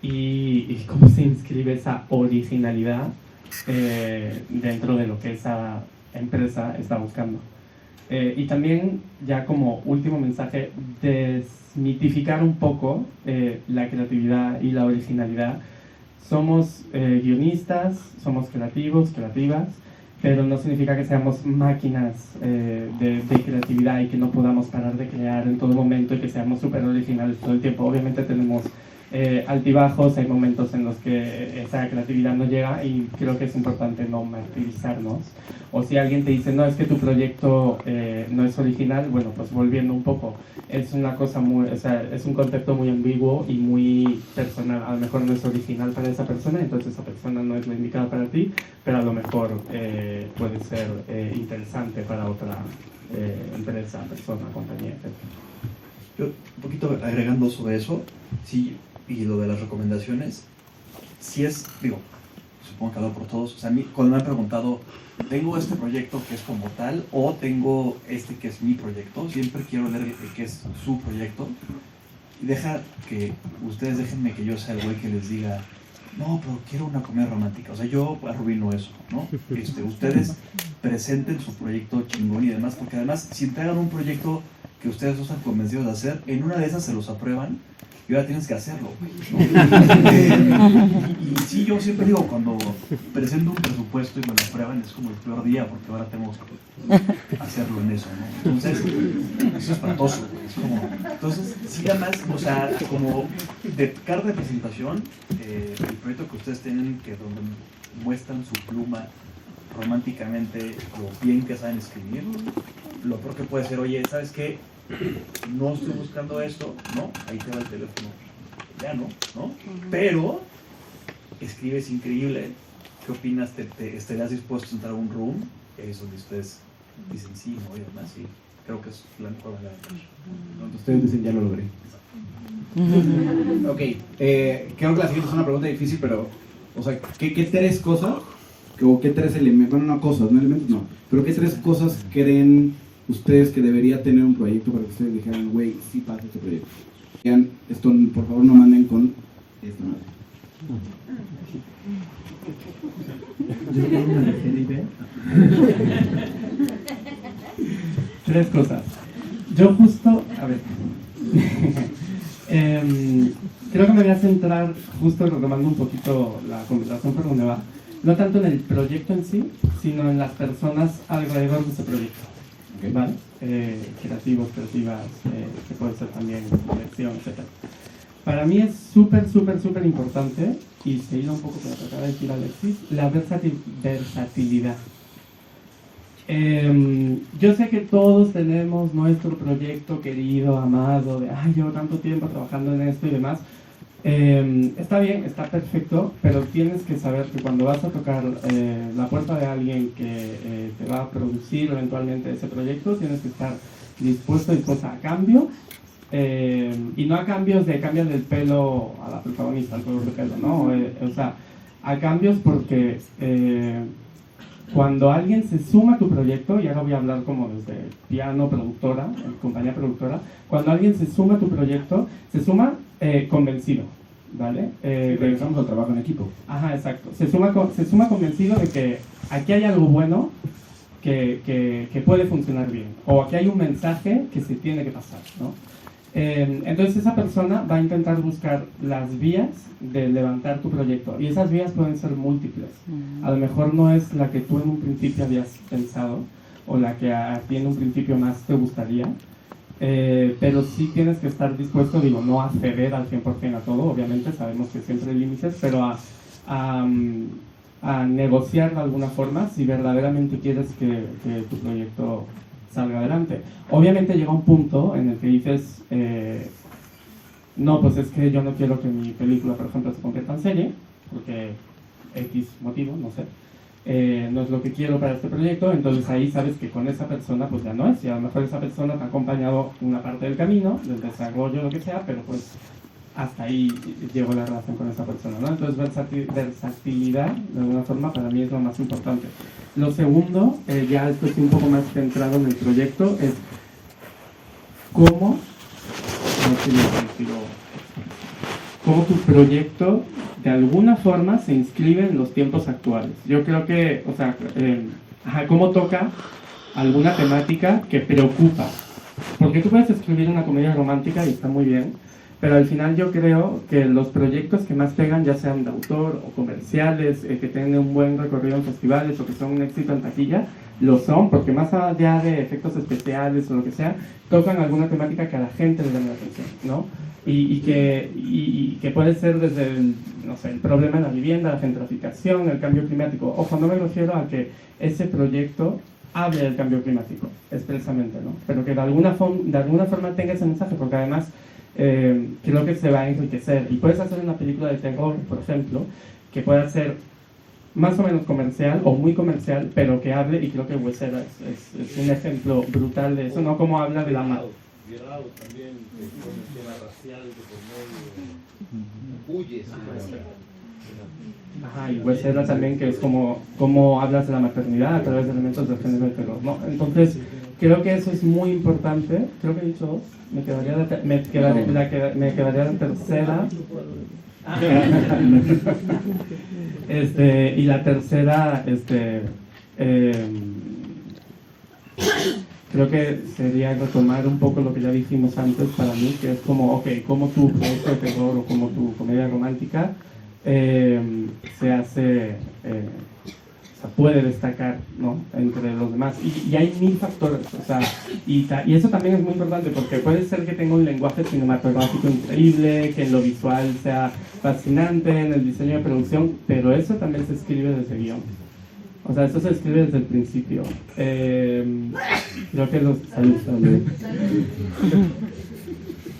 S7: y cómo se inscribe esa originalidad dentro de lo que esa empresa está buscando. Y también, ya como último mensaje, desmitificar un poco la creatividad y la originalidad. Somos guionistas, somos creativos, creativas, pero no significa que seamos máquinas de creatividad y que no podamos parar de crear en todo momento y que seamos súper originales todo el tiempo. Obviamente tenemos altibajos, hay momentos en los que esa creatividad no llega y creo que es importante no martirizarnos. O si alguien te dice, no, es que tu proyecto no es original, bueno, pues volviendo un poco, es una cosa muy, o sea, es un concepto muy ambiguo y muy personal. A lo mejor no es original para esa persona, entonces esa persona no es la indicada para ti, pero a lo mejor puede ser interesante para otra empresa, persona, compañía, etc.
S4: Yo, un poquito agregando sobre eso, sí, y lo de las recomendaciones, sí es, digo, supongo que hablo por todos, o sea, a mí, cuando me han preguntado, tengo este proyecto que es como tal, o tengo este que es mi proyecto, siempre quiero leer que es su proyecto, y ustedes déjenme que yo sea el güey que les diga, no, pero quiero una comedia romántica, o sea, yo arruino eso, ¿no? Ustedes presenten su proyecto chingón y demás, porque además, si entregan un proyecto que ustedes no están convencidos de hacer, en una de esas se los aprueban y ahora tienes que hacerlo. Y sí, yo siempre digo, cuando presento un presupuesto y me lo aprueban, es como el peor día, porque ahora tengo que hacerlo en eso, ¿no? Entonces, eso es espantoso. Entonces, sí, además, o sea, como de carta de presentación, el proyecto que ustedes tienen, que donde muestran su pluma románticamente, lo bien que saben escribir, lo peor que puede ser, oye, ¿sabes qué? No estoy buscando esto, ¿no? Ahí te va el teléfono, ya no, ¿no? Pero escribes increíble. ¿Qué opinas? ¿Estarías dispuesto a entrar a un room? Es donde ustedes dicen sí, no, y demás, sí. Creo que es la mejor manera de hacerlo.
S3: Donde ustedes dicen ya lo logré. Ok, creo que la siguiente es una pregunta difícil, pero, o sea, ¿qué tres cosas, o qué tres elementos, bueno, no cosas, no elementos, no, pero qué tres cosas creen ustedes que debería tener un proyecto para que ustedes dijeran, güey, sí pasa este proyecto? Digan, esto, por favor, no manden con esta madre.
S7: Yo tengo una ligera idea. Tres cosas. Yo justo, a ver, centrar, justo retomando un poquito la conversación por donde va, no tanto en el proyecto en sí, sino en las personas alrededor de ese proyecto.
S3: Okay.
S7: ¿Vale? Creativos, creativas, que puede ser también dirección, etc. Para mí es súper importante, y seguido un poco con lo que acaba de decir Alexis, la versatilidad. Yo sé que todos tenemos nuestro proyecto querido, amado, de ay, llevo tanto tiempo trabajando en esto y demás. Está bien, está perfecto, pero tienes que saber que cuando vas a tocar la puerta de alguien que te va a producir eventualmente ese proyecto, tienes que estar dispuesta a cambio, y no a cambios de cambiar el pelo a la protagonista, al color de pelo, ¿no? O sea, a cambios porque cuando alguien se suma a tu proyecto, y ahora voy a hablar como desde piano productora, compañía productora, cuando alguien se suma a tu proyecto, se suma convencido, ¿vale?
S3: Regresamos al trabajo en equipo.
S7: Ajá, exacto. Se suma convencido de que aquí hay algo bueno que puede funcionar bien, o aquí hay un mensaje que se tiene que pasar, ¿no? Entonces esa persona va a intentar buscar las vías de levantar tu proyecto, y esas vías pueden ser múltiples. A lo mejor no es la que tú en un principio habías pensado, o la que a ti en un principio más te gustaría, pero sí tienes que estar dispuesto, digo, no a ceder al 100% a todo, obviamente sabemos que siempre hay límites, pero a negociar de alguna forma si verdaderamente quieres que tu proyecto salga adelante. Obviamente llega un punto en el que dices, no, pues es que yo no quiero que mi película, por ejemplo, se convierta en serie, porque X motivo, no sé, no es lo que quiero para este proyecto. Entonces ahí sabes que con esa persona pues ya no es, y a lo mejor esa persona te ha acompañado una parte del camino, del desarrollo, lo que sea, pero pues hasta ahí llegó la relación con esa persona, ¿no? Entonces versatilidad, de alguna forma, para mí es lo más importante. Lo segundo, ya esto estoy un poco más centrado en el proyecto, es cómo tu proyecto de alguna forma se inscribe en los tiempos actuales. Yo creo que, o sea, cómo toca alguna temática que preocupa. Porque tú puedes escribir una comedia romántica y está muy bien, pero al final yo creo que los proyectos que más pegan, ya sean de autor o comerciales, que tienen un buen recorrido en festivales o que son un éxito en taquilla, lo son porque más allá de efectos especiales o lo que sea, tocan alguna temática que a la gente le llama la atención, ¿no? Y que puede ser desde el, no sé, el problema de la vivienda, la gentrificación, el cambio climático. Ojo, no me refiero a que ese proyecto hable del cambio climático expresamente, ¿no? Pero que de alguna forma tenga ese mensaje, porque además creo que se va a enriquecer. Y puedes hacer una película de terror, por ejemplo, que pueda ser más o menos comercial o muy comercial, pero que hable, y creo que Huesera es un ejemplo brutal de eso, ¿no? Como habla de la madre.
S6: También con el tema racial de por medio, huyes.
S7: Ajá, y Huesera también, que es como hablas de la maternidad a través de elementos del género del terror, ¿no? Entonces, creo que eso es muy importante. Creo que he dicho dos. Me quedaría la tercera. Y la tercera, creo que sería retomar un poco lo que ya dijimos antes para mí, que es como, ok, como tu proyecto de terror o como tu comedia romántica se hace, o sea, puede destacar, ¿no?, entre los demás. Y hay mil factores, o sea, y eso también es muy importante, porque puede ser que tenga un lenguaje cinematográfico increíble, que en lo visual sea fascinante, en el diseño de producción, pero eso también se escribe desde el guión. O sea, eso se escribe desde el principio. Creo que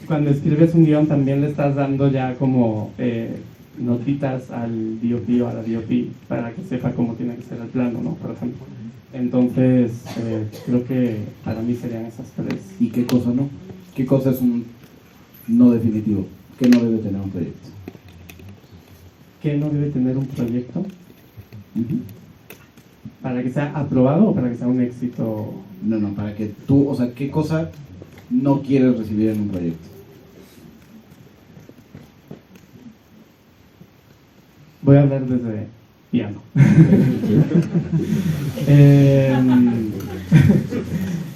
S7: cuando escribes un guión también le estás dando ya como notitas al DOP o a la DOP para que sepa cómo tiene que ser el plano, ¿no? Por ejemplo. Entonces, creo que para mí serían esas tres.
S3: ¿Y qué cosa no? ¿Qué cosa es un no definitivo? ¿Qué no debe tener un proyecto?
S7: ¿Qué no debe tener un proyecto? ¿Para que sea aprobado o para que sea un éxito?
S3: No, para que tú, o sea, ¿qué cosa no quieres recibir en un proyecto?
S7: Voy a hablar desde piano.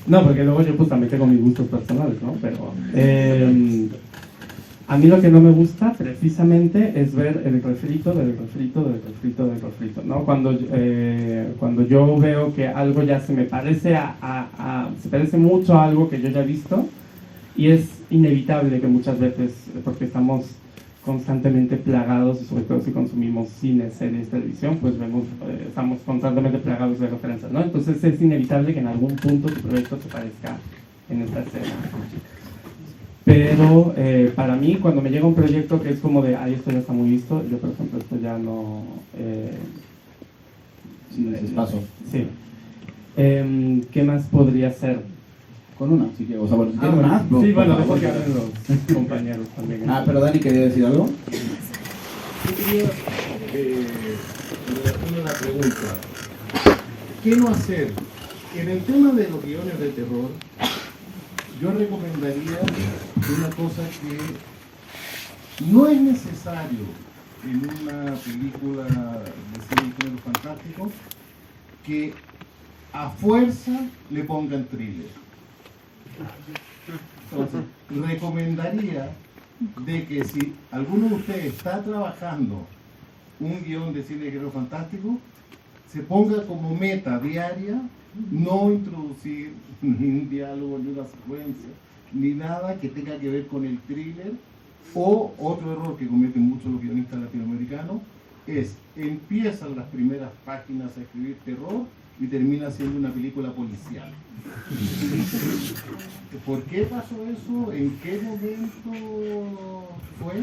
S7: No, porque luego yo pues también tengo mis gustos personales, ¿no? Pero A mí lo que no me gusta precisamente es ver el refrito del refrito del refrito del refrito, ¿no? Cuando yo veo que algo ya se me parece se parece mucho a algo que yo ya he visto, y es inevitable que muchas veces, porque estamos constantemente plagados, y sobre todo si consumimos cine, series, televisión, pues estamos constantemente plagados de referencias, ¿no? Entonces es inevitable que en algún punto tu proyecto se parezca en esta escena. Pero para mí, cuando me llega un proyecto que es como de, esto ya está muy visto, yo por ejemplo esto ya no...
S3: Sí, dices paso.
S7: Sí. ¿Qué más podría ser?
S3: Con una, si quieres. O sea, bueno, si quieres más.
S7: Sí, bueno, dejo que hablen los compañeros también.
S3: Pero Dani quería decir algo.
S6: Yo quería, en relación a la pregunta, ¿qué no hacer? En el tema de los guiones de terror, yo recomendaría una cosa que no es necesario en una película de cine género fantástico que a fuerza le pongan thriller. Entonces, recomendaría de que si alguno de ustedes está trabajando un guión de cine género fantástico, se ponga como meta diaria no introducir ni un diálogo, ni una secuencia, ni nada que tenga que ver con el thriller. O otro error que cometen muchos los guionistas latinoamericanos es empiezan las primeras páginas a escribir terror y termina siendo una película policial. ¿Por qué pasó eso? ¿En qué momento fue?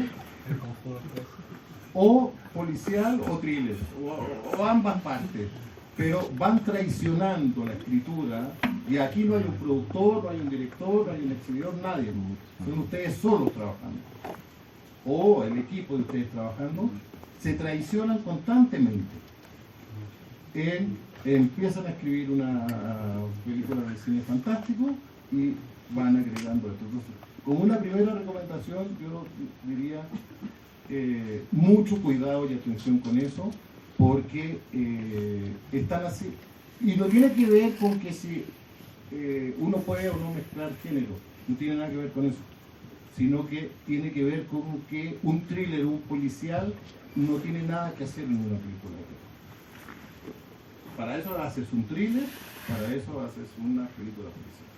S6: O policial o thriller, o ambas partes. Pero van traicionando la escritura, y aquí no hay un productor, no hay un director, no hay un exhibidor, nadie. Son ustedes solos trabajando. O el equipo de ustedes trabajando, se traicionan constantemente. Empiezan a escribir una película de cine fantástico y van agregando esto. Entonces, como una primera recomendación, yo diría mucho cuidado y atención con eso, porque están así, y no tiene que ver con que si uno puede o no mezclar género, no tiene nada que ver con eso, sino que tiene que ver con que un thriller, un policial, no tiene nada que hacer en una película de terror. Para eso haces un thriller, para eso haces una película policial.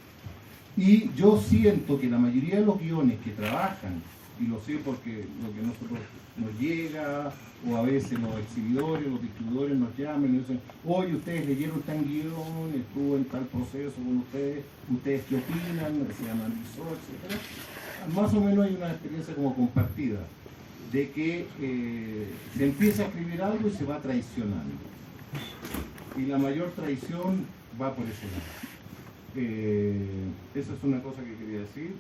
S6: Y yo siento que la mayoría de los guiones que trabajan, y lo sé porque lo que nosotros nos llega, o a veces los exhibidores, los distribuidores nos llaman y dicen, oye, ustedes leyeron tal guión, estuvo en tal proceso con ustedes qué opinan, se analizó, etc. Más o menos hay una experiencia como compartida, de que se empieza a escribir algo y se va traicionando. Y la mayor traición va por ese lado. Esa es una cosa que quería decir.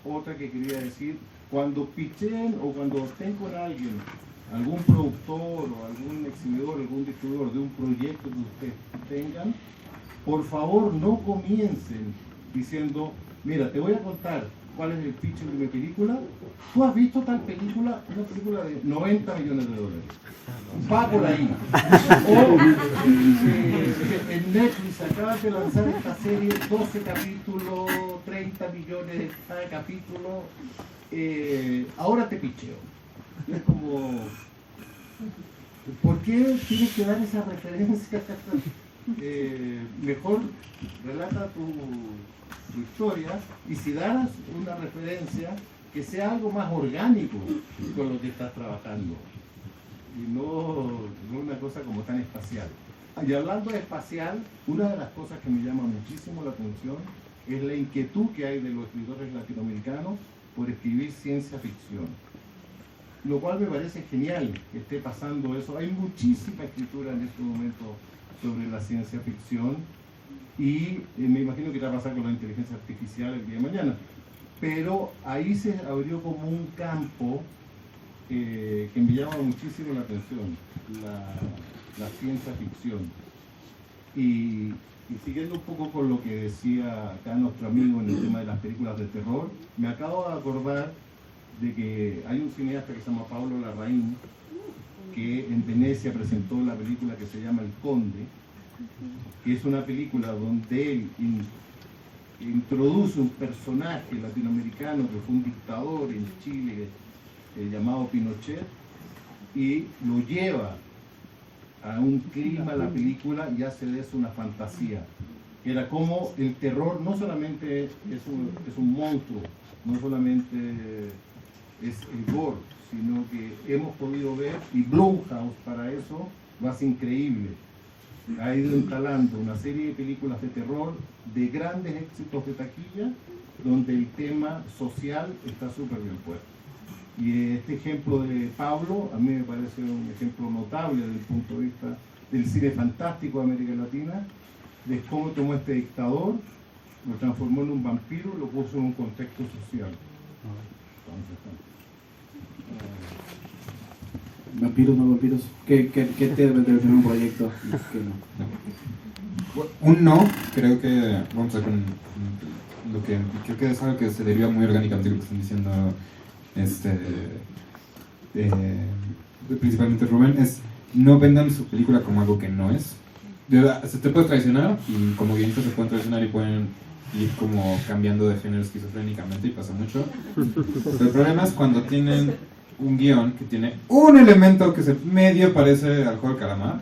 S6: Otra que quería decir, cuando pitchen o cuando estén con alguien, algún productor o algún exhibidor, algún distribuidor de un proyecto que ustedes tengan, por favor no comiencen diciendo, mira, te voy a contar cuál es el pitch de mi película. ¿Tú has visto tal película? Una película de $90 millones. Va por ahí. O en Netflix acaban de lanzar esta serie, 12 capítulos, 30 millones cada capítulo. Ahora te picheo. Es como, ¿por qué tienes que dar esa referencia? Mejor relata tu historia, y si das una referencia, que sea algo más orgánico con lo que estás trabajando y no una cosa como tan espacial. Y hablando de espacial, una de las cosas que me llama muchísimo la atención es la inquietud que hay de los escritores latinoamericanos por escribir ciencia ficción, lo cual me parece genial que esté pasando eso. Hay muchísima escritura en este momento sobre la ciencia ficción, y me imagino que va a pasar con la inteligencia artificial el día de mañana, pero ahí se abrió como un campo que me llama muchísimo la atención, la ciencia ficción. Y siguiendo un poco con lo que decía acá nuestro amigo en el tema de las películas de terror, me acabo de acordar de que hay un cineasta que se llama Pablo Larraín, que en Venecia presentó la película que se llama El Conde, que es una película donde él introduce un personaje latinoamericano que fue un dictador en Chile llamado Pinochet y lo lleva a un clima, la película ya se ve una fantasía. Era como el terror no solamente es un monstruo, no solamente es el gore, sino que hemos podido ver, y Blumhouse para eso lo hace increíble. Ha ido instalando una serie de películas de terror de grandes éxitos de taquilla, donde el tema social está súper bien puesto. Y este ejemplo de Pablo, a mí me parece un ejemplo notable desde el punto de vista del cine fantástico de América Latina, de cómo tomó este dictador, lo transformó en un vampiro y lo puso en un contexto social.
S3: Vampiros, no vampiros. ¿Qué debe tener un proyecto? ¿Qué no?
S5: Un no, creo que vamos a con lo que creo que es algo que se deriva muy orgánicamente de lo que están diciendo principalmente Rubén, es no vendan su película como algo que no es. De verdad, se te puede traicionar y como guionistas se pueden traicionar y pueden ir como cambiando de género esquizofrénicamente y pasa mucho. Pero el problema es cuando tienen un guión que tiene un elemento que se medio parece al juego del calamar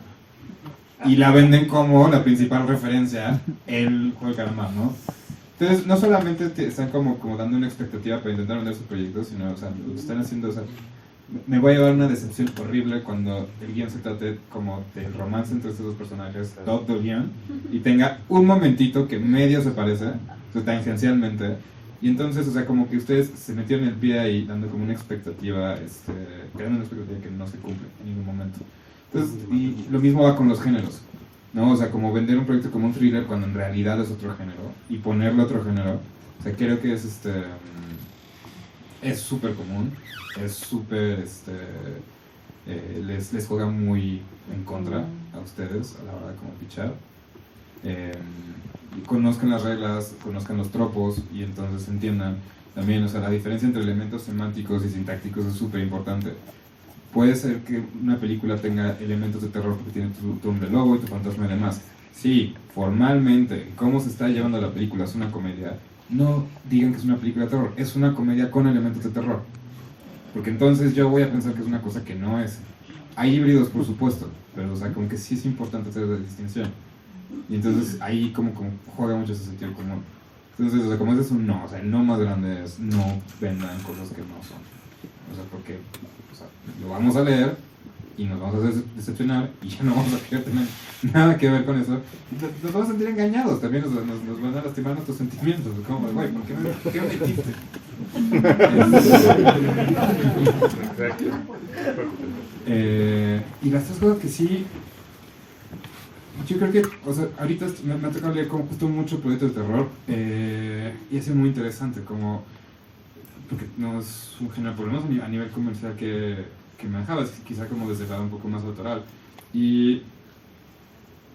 S5: y la venden como la principal referencia el juego del calamar, ¿no? Entonces no solamente están como dando una expectativa para intentar vender su proyecto, sino, o sea, lo que están haciendo, o sea, me voy a llevar una decepción horrible cuando el guión se trate como del romance entre estos dos personajes, todo el guión, y tenga un momentito que medio se parece, o sea, tangencialmente, y entonces, o sea, como que ustedes se metieron el pie ahí dando como una expectativa, creando una expectativa que no se cumple en ningún momento. Entonces, y lo mismo va con los géneros, ¿no? O sea, como vender un proyecto como un thriller cuando en realidad es otro género, y ponerle otro género, o sea, creo que es súper común, es súper, les juega muy en contra a ustedes a la hora de como pichar. Conozcan las reglas, conozcan los tropos y entonces entiendan también, o sea, la diferencia entre elementos semánticos y sintácticos es súper importante. Puede ser que una película tenga elementos de terror porque tiene tu hombre lobo y tu fantasma y demás. Sí, formalmente, cómo se está llevando la película es una comedia. No digan que es una película de terror, es una comedia con elementos de terror. Porque entonces yo voy a pensar que es una cosa que no es. Hay híbridos, por supuesto, pero o sea, como que sí es importante hacer la distinción. Y entonces ahí como juega mucho ese sentido común. Entonces, o sea, como ese es un no, o sea, el no más grande es no vendan cosas que no son. O sea, porque o sea, lo vamos a leer y nos vamos a decepcionar y ya no vamos a querer tener nada que ver con eso. Nos vamos a sentir engañados también, o sea, nos van a lastimar nuestros sentimientos. Como, güey, ¿por qué me metiste? Y las tres cosas que sí, yo creo que, o sea, ahorita me ha tocado leer como justo mucho proyectos de terror y ha sido muy interesante, como, porque no es un género, por lo menos a nivel comercial que manejaba, quizá como desde el lado un poco más autoral. Y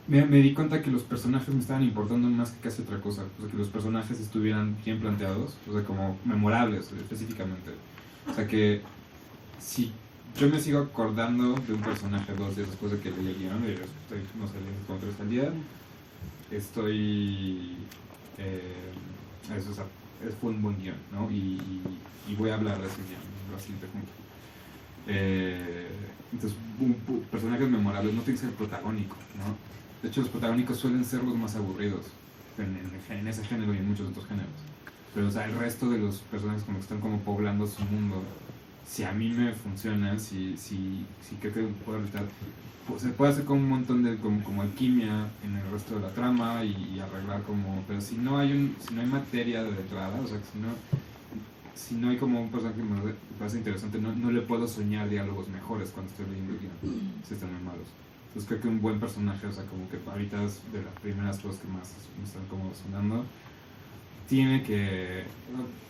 S5: me di cuenta que los personajes me estaban importando más que casi otra cosa, o sea, que los personajes estuvieran bien planteados, o sea, como memorables específicamente. O sea, que si yo me sigo acordando de un personaje 2 días después de que leí el guión, y estoy, no sé, como 3 al día, eso, o sea, fue un buen guión, ¿no? Y voy a hablar de ese guión en la siguiente junta. Entonces, personajes memorables no tiene que ser protagónico, ¿no? De hecho, los protagónicos suelen ser los más aburridos en ese género y en muchos otros géneros. Pero, o sea, el resto de los personajes como que están como poblando su mundo, si a mí me funcionan, si creo que puedo evitar, pues, se puede hacer como un montón de como alquimia en el resto de la trama y arreglar como, pero si no hay materia de entrada, o sea, si no hay como un personaje que me parece interesante, no le puedo soñar diálogos mejores cuando estoy leyendo el guión, si están muy malos. Entonces creo que un buen personaje, o sea, como que ahorita es de las primeras cosas que más me están como sonando, tiene que,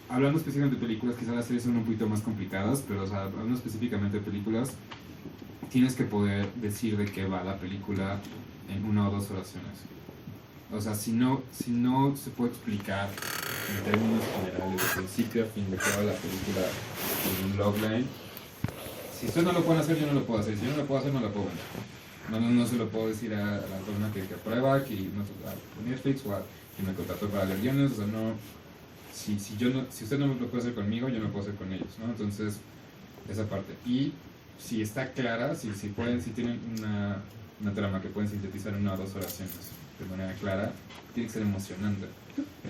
S5: hablando específicamente de películas, quizás las series son un poquito más complicadas, pero, o sea, hablando específicamente de películas, tienes que poder decir de qué va la película en 1 o 2 oraciones. O sea, si no se puede explicar en términos generales, de principio a fin, de qué va la película en un logline, si ustedes no lo pueden hacer, yo no lo puedo hacer. Si yo no lo puedo hacer, no lo puedo vender. No se lo puedo decir a la persona que aprueba, que no a Netflix o a quien me contrató para leer guiones, o sea, no, si usted no lo puede hacer conmigo, yo no puedo hacer con ellos, ¿no? Entonces, esa parte. Y si está clara, si tienen una trama que pueden sintetizar en 1 o 2 oraciones de manera clara, tiene que ser emocionante.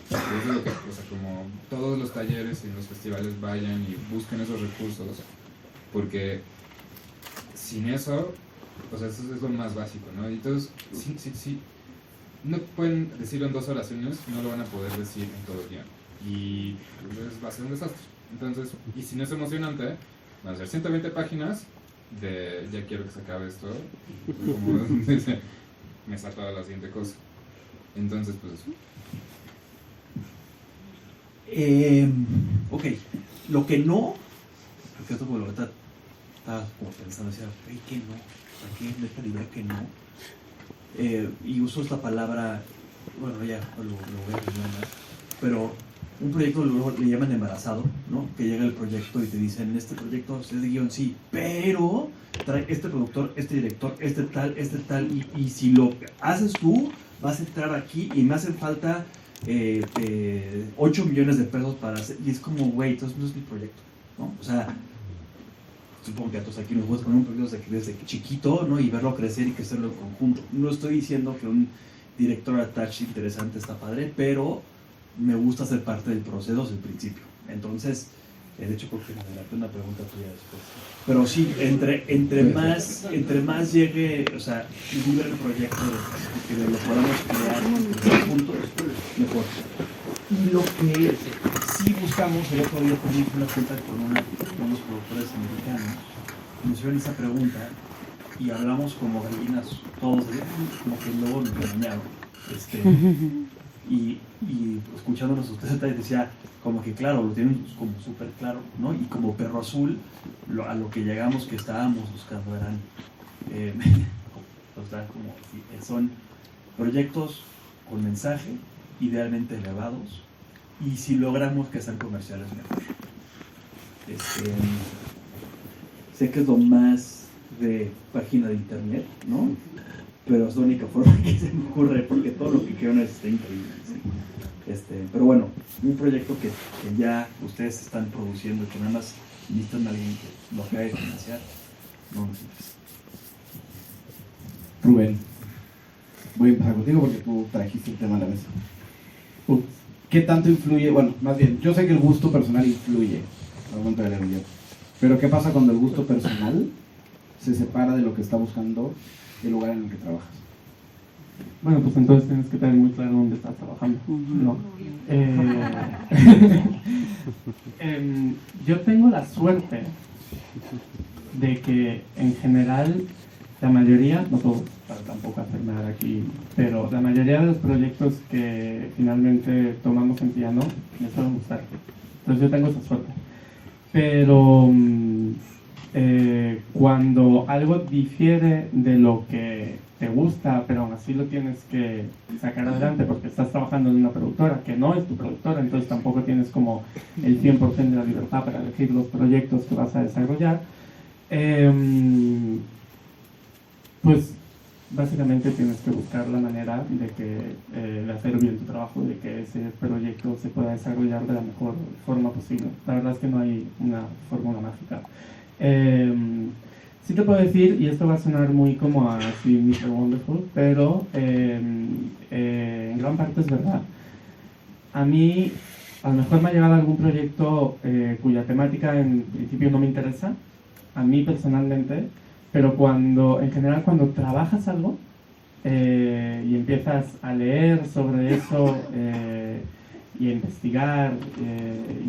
S5: Eso es lo que, o sea, como todos los talleres y los festivales vayan y busquen esos recursos, porque sin eso, o sea, eso es lo más básico, ¿no? Y entonces, sí, no pueden decirlo en 2 oraciones, no lo van a poder decir en todo el día. Y pues, va a ser un desastre. Entonces, y si no es emocionante, van a ser 120 páginas de ya quiero que se acabe esto, como me salto a la siguiente cosa. Entonces, pues eso.
S4: Ok, lo que no, porque esto como lo estaba como pensando, decía, ¿qué no? ¿Para qué neta diría que no? Y uso esta palabra, bueno, ya lo voy a mencionar, pero un proyecto luego le llaman embarazado, ¿no? Que llega el proyecto y te dicen, este proyecto es de guión, sí, pero trae este productor, este director, este tal, y si lo haces tú, vas a entrar aquí y me hacen falta 8 millones de pesos para hacer, y es como, güey, entonces no es mi proyecto, ¿no? O sea, supongo que a todos aquí nos gusta poner un proyecto desde chiquito, ¿no? Y verlo crecer y crecerlo en conjunto. No estoy diciendo que un director attached interesante está padre, pero me gusta ser parte del proceso desde el principio. Entonces, de hecho, creo que me adelanté una pregunta tuya después. Pero sí, entre más llegue, o sea, dure el proyecto, que lo podamos crear juntos, mejor. Y lo que sí buscamos, el otro día tuvimos una junta con unos productores americanos, nos hicieron esa pregunta y hablamos como gallinas, todos, como que luego nos regañaron. Y escuchándonos ustedes decía como que claro, lo tienen como súper claro, ¿no? Y como Perro Azul, a lo que llegamos que estábamos buscando eran o sea, como son proyectos con mensaje, idealmente elevados, y si logramos que sean comerciales mejor. Sé que es lo más de página de internet, ¿no? Pero es la única forma que se me ocurre, porque todo lo que quiero está increíble. ¿Sí? Pero bueno, un proyecto que ya ustedes están produciendo, que nada más necesitan a alguien que lo acabe de financiar, no nos interesa.
S3: Rubén, voy a empezar contigo porque tú trajiste el tema a la mesa. ¿Qué tanto influye? Bueno, más bien, yo sé que el gusto personal influye al momento de leer un guión, pero ¿qué pasa cuando el gusto personal se separa de lo que está buscando el lugar en el que trabajas?
S7: Bueno, pues entonces tienes que tener muy claro dónde estás trabajando, ¿no? Yo tengo la suerte de que en general la mayoría, no todos, para tampoco hacer nada aquí, pero la mayoría de los proyectos que finalmente tomamos en piano me suelen gustar. Entonces yo tengo esa suerte. Pero cuando algo difiere de lo que te gusta, pero aún así lo tienes que sacar adelante porque estás trabajando en una productora que no es tu productora, entonces tampoco tienes como el 100% de la libertad para elegir los proyectos que vas a desarrollar, pues básicamente tienes que buscar la manera de hacer bien tu trabajo, de que ese proyecto se pueda desarrollar de la mejor forma posible. La verdad es que no hay una fórmula mágica. Sí te puedo decir, y esto va a sonar muy como a Mr. Wonderful, pero en gran parte es verdad. A mí, a lo mejor me ha llegado algún proyecto cuya temática en principio no me interesa, a mí personalmente, pero en general cuando trabajas algo y empiezas a leer sobre eso y a investigar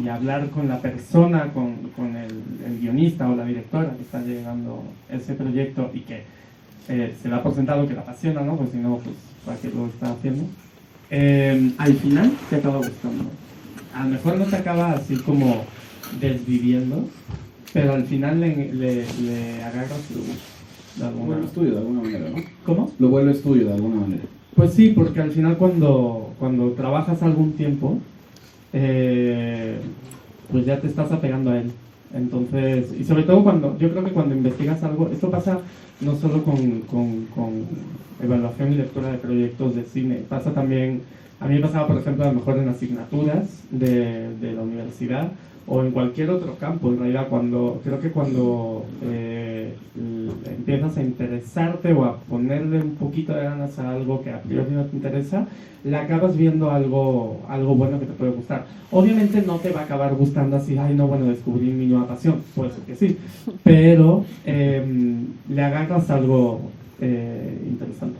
S7: y a hablar con la persona, con el guionista o la directora que está llegando a ese proyecto y que se da por sentado que la apasiona, ¿no? Pues si no, pues para qué lo está haciendo. Al final te acaba gustando. A lo mejor no te acaba así como desviviendo, pero al final le agarras tu gusto.
S3: Lo vuelves tuyo de alguna manera, ¿no?
S7: ¿Cómo?
S3: Lo vuelves tuyo de alguna manera.
S7: Pues sí, porque al final cuando trabajas algún tiempo, pues ya te estás apegando a él. Entonces, y sobre todo yo creo que cuando investigas algo, esto pasa no solo con evaluación y lectura de proyectos de cine, pasa también, a mí me pasaba por ejemplo a lo mejor en asignaturas de la universidad o en cualquier otro campo, en realidad creo que cuando empiezas a interesarte o a ponerle un poquito de ganas a algo que a priori no te interesa, le acabas viendo algo bueno que te puede gustar. Obviamente no te va a acabar gustando así, ay no, bueno, descubrí mi nueva pasión, puede ser que sí, pero le agarras algo interesante.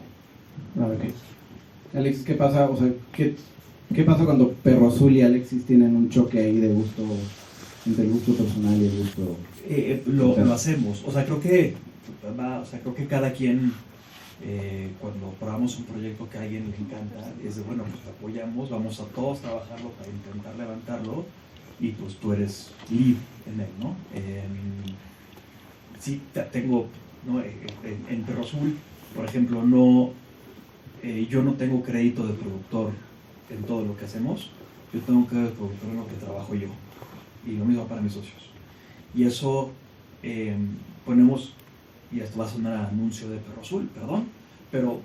S7: A ver qué.
S3: Alexis, ¿qué pasa? O sea, ¿qué pasa cuando Perro Azul y Alexis tienen un choque ahí de gusto, entre el gusto personal y el gusto?
S4: Lo hacemos. O sea, creo que cada quien, cuando probamos un proyecto que a alguien le encanta, es de, bueno, pues te apoyamos, vamos a todos trabajarlo para intentar levantarlo, y pues tú eres lead en él, ¿no? Sí, tengo, ¿no? En Perro Azul, por ejemplo, yo no tengo crédito de productor en todo lo que hacemos, yo tengo crédito de productor en lo que trabajo yo, y lo mismo para mis socios. Y eso ponemos, y esto va a sonar a anuncio de Perro Azul, perdón, pero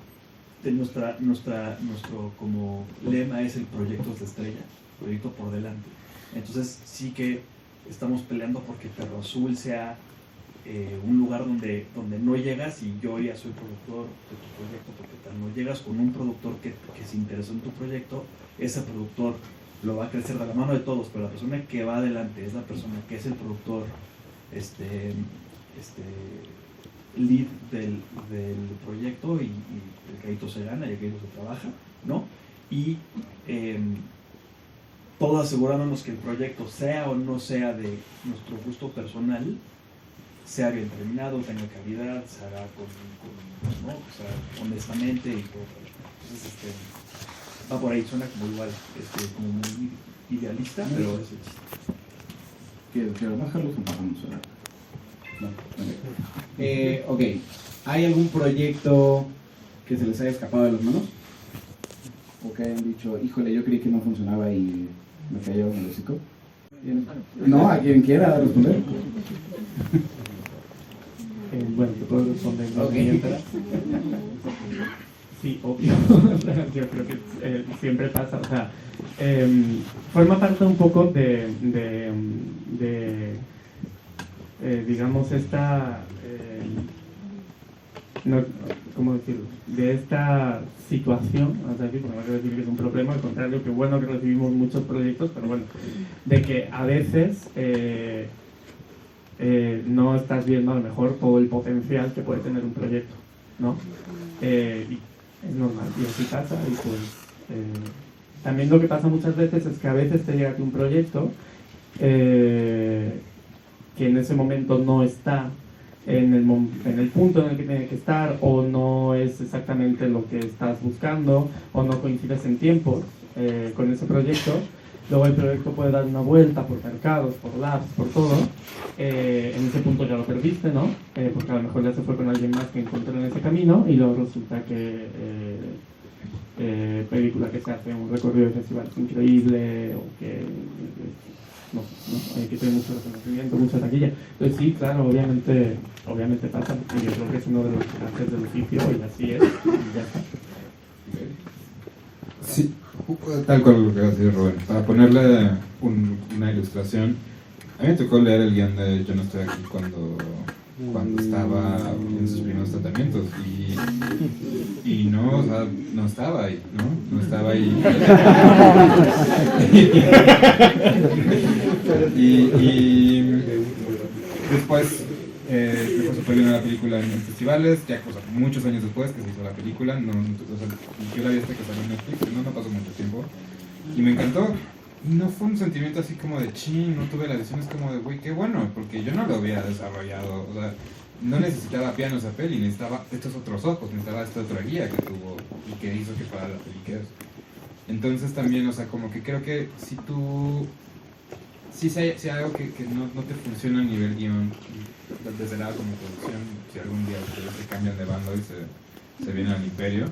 S4: nuestro como lema es el proyecto de estrella, proyecto por delante. Entonces sí que estamos peleando porque Perro Azul sea un lugar donde no llegas y yo ya soy productor de tu proyecto, porque tal no llegas con un productor que se interesó en tu proyecto, ese productor lo va a crecer de la mano de todos, pero la persona que va adelante es la persona que es el productor lead del proyecto, y el crédito se gana y el crédito se trabaja, ¿no? Y todo asegurándonos que el proyecto, sea o no sea de nuestro gusto personal, sea bien terminado, tenga calidad, se haga ¿no? O sea, honestamente y todo. Entonces, va por ahí, suena como igual, como muy idealista, pero es el chiste.
S3: ¿Quiero bajarlos o bajamos ahora? No, ok. ¿Hay algún proyecto que se les haya escapado de las manos? ¿O que hayan dicho, híjole, yo creí que no funcionaba y me cayó en el hocico? No, a quien quiera responder.
S7: Bueno, te puedo responder mientras. Sí, obvio. Yo creo que siempre pasa. O sea, forma parte un poco de digamos, esta... ¿cómo decirlo? De esta situación, o sea, no quiero decir que es un problema, al contrario, que bueno que recibimos muchos proyectos, pero bueno, de que a veces no estás viendo a lo mejor todo el potencial que puede tener un proyecto, ¿no? Y es normal, y así pasa, y pues también lo que pasa muchas veces es que a veces te llega un proyecto que en ese momento no está en el punto en el que tiene que estar, o no es exactamente lo que estás buscando, o no coincides en tiempos con ese proyecto. Luego el proyecto puede dar una vuelta por mercados, por labs, por todo. En ese punto ya lo perdiste, ¿no? Porque a lo mejor ya se fue con alguien más que encontró en ese camino, y luego resulta que película que se hace un recorrido de festival increíble, o que que tiene mucho reconocimiento, mucha taquilla. Entonces sí, claro, obviamente pasa, y yo creo que es uno de los gajes del oficio, y así es, y ya está.
S5: Sí, tal cual lo que va a decir Rubén. Para ponerle una ilustración, a mí me tocó leer el guión de Yo no estoy aquí cuando estaba en sus primeros tratamientos, y no, o sea, no estaba ahí, ¿no? No estaba ahí. y después fue súper bien la película en festivales, ya muchos años después que se hizo la película, o sea, yo la vi hasta que salió en Netflix, no pasó mucho tiempo, y me encantó. Y no fue un sentimiento así como de chin, no tuve la visión, es como de güey, qué bueno, porque yo no lo había desarrollado, o sea, no necesitaba piano esa peli, necesitaba estos otros ojos, necesitaba esta otra guía que tuvo y que hizo que fuera la peli que es. Entonces también, o sea, como que creo que si hay algo que no te funciona a nivel guión, desde el lado como producción, si algún día ustedes se cambian de bando y se viene al imperio.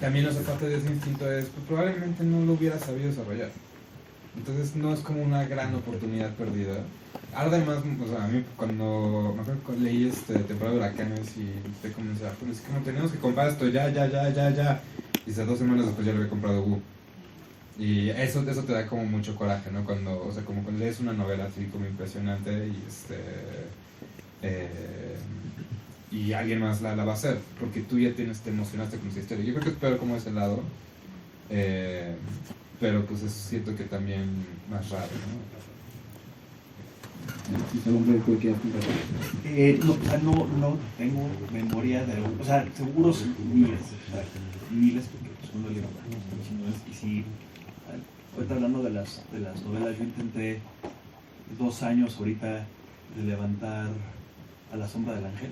S5: También otra parte de ese instinto es, pues, probablemente no lo hubiera sabido desarrollar. Entonces no es como una gran oportunidad perdida. Ahora además, o sea, a mí cuando me acuerdo que leí temporada de huracanes y te comencé a pues como tenemos que comprar esto ya. Y 2 semanas después ya lo había comprado Y eso te da como mucho coraje, ¿no? Cuando, o sea, como cuando lees una novela así como impresionante y alguien más la va a hacer, porque tú ya te emocionaste con esa historia. Yo creo que es peor como ese lado, pero pues es siento que también más raro, ¿no?
S4: No tengo memoria de, o sea, seguros miles, porque pues uno lee y si ahorita hablando de las novelas, yo intenté 2 años ahorita de levantar A la sombra del ángel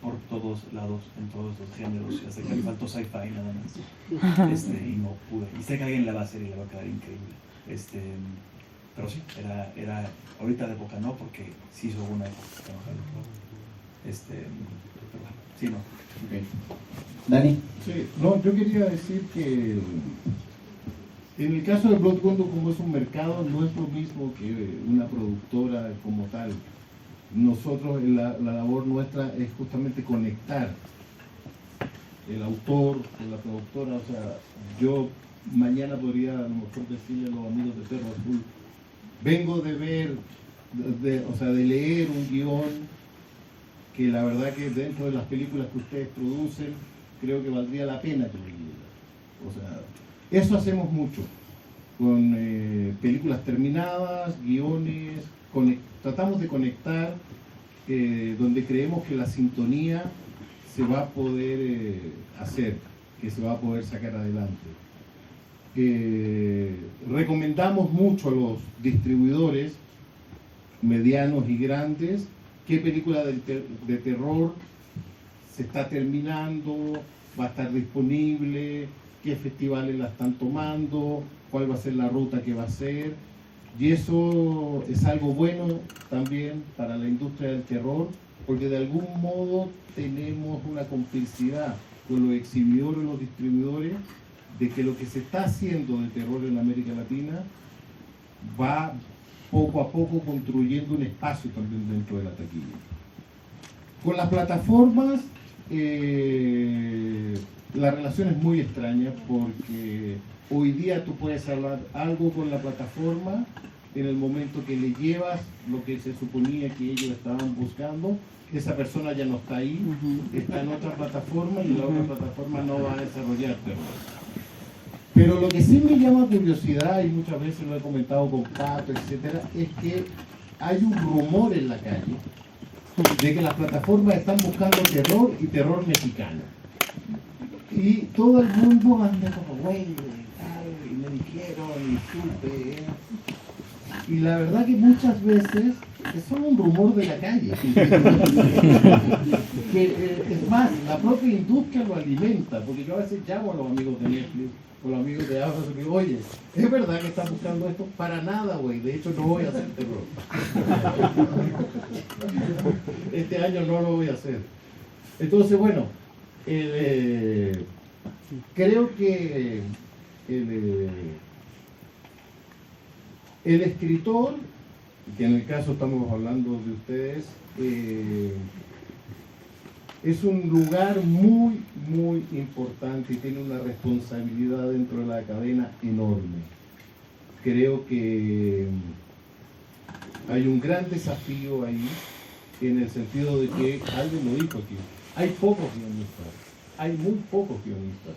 S4: por todos lados, en todos los géneros, hasta que me faltó sci-fi nada más, y no pude, y sé que alguien la va a hacer y le va a quedar increíble, pero sí, era ahorita de época no, porque sí hizo una época que no jalo, pero bueno, sí, no.
S3: Okay. Dani.
S6: Sí, no, yo quería decir que en el caso de Blood Gondo, como es un mercado, no es lo mismo que una productora como tal. Nosotros, la labor nuestra es justamente conectar el autor con la productora. O sea, yo mañana podría a lo mejor decirle a los amigos de Perro Azul, vengo de ver, de leer un guión que la verdad que dentro de las películas que ustedes producen, creo que valdría la pena que lo leyeran. O sea, eso hacemos mucho, con películas terminadas, guiones, tratamos de conectar donde creemos que la sintonía se va a poder hacer, que se va a poder sacar adelante. Recomendamos mucho a los distribuidores medianos y grandes qué película de terror se está terminando, va a estar disponible, qué festivales la están tomando, cuál va a ser la ruta que va a ser. Y eso es algo bueno también para la industria del terror, porque de algún modo tenemos una complicidad con los exhibidores y los distribuidores de que lo que se está haciendo de terror en América Latina va poco a poco construyendo un espacio también dentro de la taquilla. Con las plataformas, la relación es muy extraña, porque hoy día tú puedes hablar algo con la plataforma en el momento que le llevas lo que se suponía que ellos estaban buscando. Esa persona ya no está ahí, está en otra plataforma y la otra plataforma no va a desarrollar terror. Pero lo que sí me llama curiosidad, y muchas veces lo he comentado con Pato, etcétera, es que hay un rumor en la calle de que las plataformas están buscando terror y terror mexicano. Y todo el mundo anda como, güey, y me dijeron, y supe. Y la verdad que muchas veces es solo un rumor de la calle. Es más, la propia industria lo alimenta, porque yo a veces llamo a los amigos de Netflix, o los amigos de Amazon, y digo, oye, ¿es verdad que están buscando esto? Para nada, güey, de hecho no voy a hacer terror. Este año no lo voy a hacer. Entonces, bueno, creo que el escritor, que en el caso estamos hablando de ustedes, es un lugar muy, muy importante y tiene una responsabilidad dentro de la cadena enorme. Creo que hay un gran desafío ahí, en el sentido de que, alguien lo dijo aquí, hay pocos guionistas, hay muy pocos guionistas.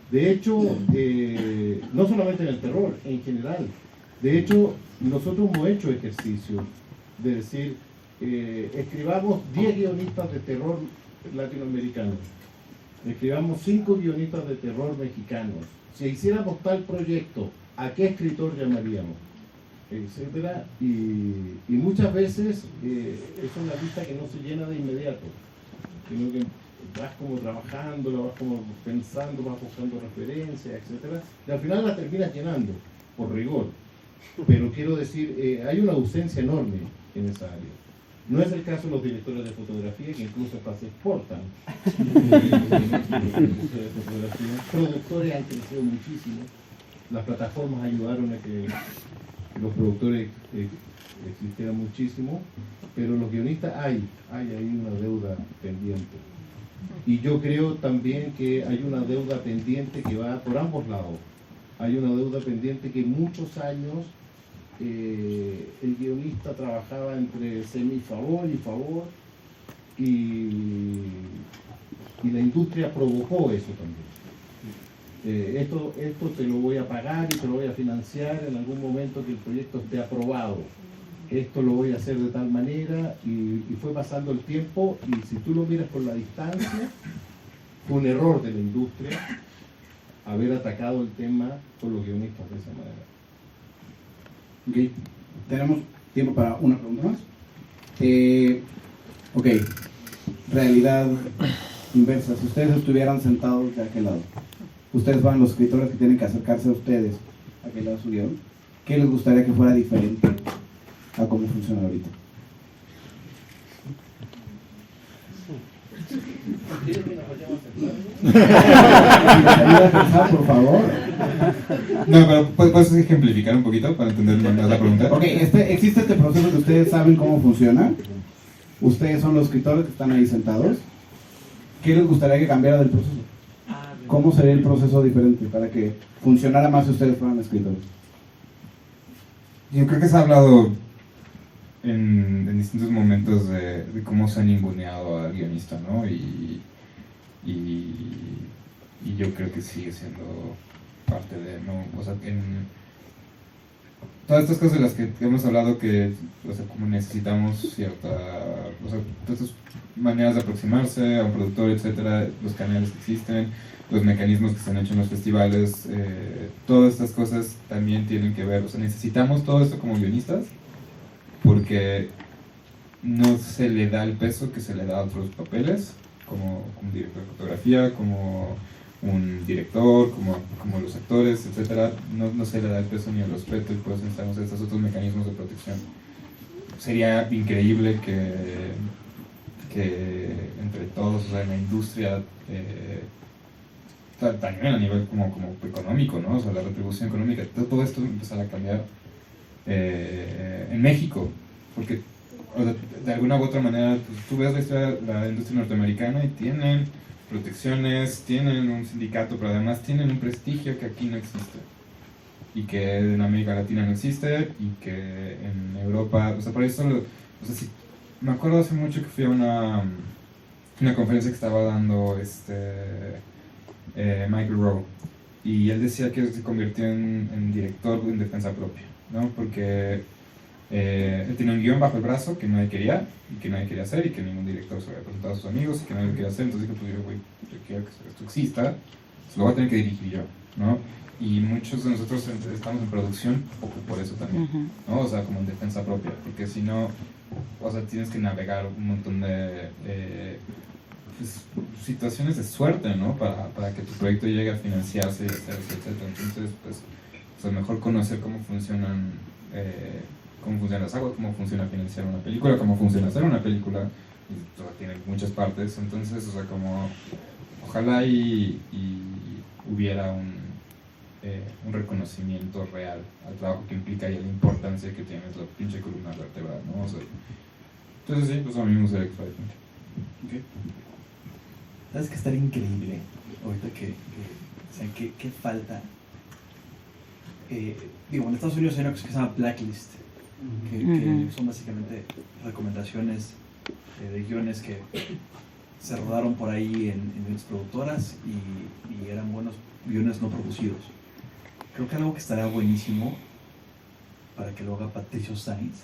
S6: De hecho, no solamente en el terror, en general. De hecho, nosotros hemos hecho ejercicios de decir, escribamos 10 guionistas de terror latinoamericanos, escribamos 5 guionistas de terror mexicanos. Si hiciéramos tal proyecto, ¿a qué escritor llamaríamos? Etcétera. Y muchas veces es una lista que no se llena de inmediato, sino que vas como trabajando, vas como pensando, vas buscando referencias, etcétera, y al final la terminas llenando, por rigor. Pero quiero decir, hay una ausencia enorme en esa área. No es el caso de los directores de fotografía, que incluso hasta se exportan. Productores han crecido muchísimo. Las plataformas ayudaron a que los productores existieran muchísimo, pero los guionistas hay ahí una deuda pendiente. Y yo creo también que hay una deuda pendiente que va por ambos lados. Hay una deuda pendiente que muchos años el guionista trabajaba entre semifavor y favor, y la industria provocó eso también. Esto te lo voy a pagar y te lo voy a financiar en algún momento que el proyecto esté aprobado. Esto lo voy a hacer de tal manera, y fue pasando el tiempo, y si tú lo miras por la distancia, fue un error de la industria haber atacado el tema con los guionistas de esa manera.
S3: Ok, tenemos tiempo para una pregunta más. Ok, realidad inversa. Si ustedes estuvieran sentados de aquel lado, ustedes van los escritores que tienen que acercarse a ustedes, a aquel lado de su guión, ¿qué les gustaría que fuera diferente a cómo funciona ahorita? Por favor.
S5: No, pero ¿puedes ejemplificar un poquito para entender más la pregunta?
S3: Ok, existe este proceso que ustedes saben cómo funciona. Ustedes son los escritores que están ahí sentados. ¿Qué les gustaría que cambiara del proceso? ¿Cómo sería el proceso diferente para que funcionara más si ustedes fueran escritores?
S5: Yo creo que se ha hablado en distintos momentos de cómo se ha ninguneado al guionista, ¿no? Y yo creo que sigue siendo parte de, ¿no? O sea, en todas estas cosas de las que hemos hablado, que, o sea, como necesitamos cierta, o sea, todas estas maneras de aproximarse a un productor, etcétera, los canales que existen, los mecanismos que se han hecho en los festivales, todas estas cosas también tienen que ver, o sea, necesitamos todo esto como guionistas, porque no se le da el peso que se le da a otros papeles, como un director de fotografía, como un director, como los actores, etcétera. No se le da el peso ni el respeto, y por eso necesitamos estos otros mecanismos de protección. Sería increíble que entre todos, o sea, en la industria, también a nivel como económico, ¿no? O sea, la retribución económica, todo esto empezará a cambiar en México, porque, o sea, de alguna u otra manera, pues, tú ves la historia de la industria norteamericana y tienen protecciones, tienen un sindicato, pero además tienen un prestigio que aquí no existe, y que en América Latina no existe, y que en Europa, o sea, por eso, o sea, me acuerdo hace mucho que fui a una conferencia que estaba dando Michael Rowe, y él decía que se convirtió en director en defensa propia, ¿no? Porque él tenía un guión bajo el brazo que nadie quería, y que nadie quería hacer, y que ningún director se había presentado a sus amigos, y que nadie lo quería hacer. Entonces dijo, pues yo quiero que esto exista, pues lo voy a tener que dirigir yo, ¿no? Y muchos de nosotros estamos en producción por eso también, ¿no? O sea, como en defensa propia, porque si no, o sea, tienes que navegar un montón de pues, situaciones de suerte, ¿no? Para que tu proyecto llegue a financiarse y hacerse, etcétera. Entonces, pues, o sea, mejor conocer cómo funcionan las aguas, cómo funciona financiar una película, cómo funciona hacer una película, y, o sea, tiene muchas partes. Entonces, o sea, como ojalá y hubiera un reconocimiento real al trabajo que implica y a la importancia que tiene la pinche columna vertebral, ¿no? O sea, entonces sí, pues a mí me gustaría que fuera diferente.
S4: Okay. ¿Sabes que estaría increíble ahorita o sea, ¿qué falta? Digo, en Estados Unidos hay una cosa que se llama Blacklist, que son básicamente recomendaciones de guiones que se rodaron por ahí en las productoras y eran buenos guiones no producidos. Creo que algo que estaría buenísimo para que lo haga Patricio Sainz.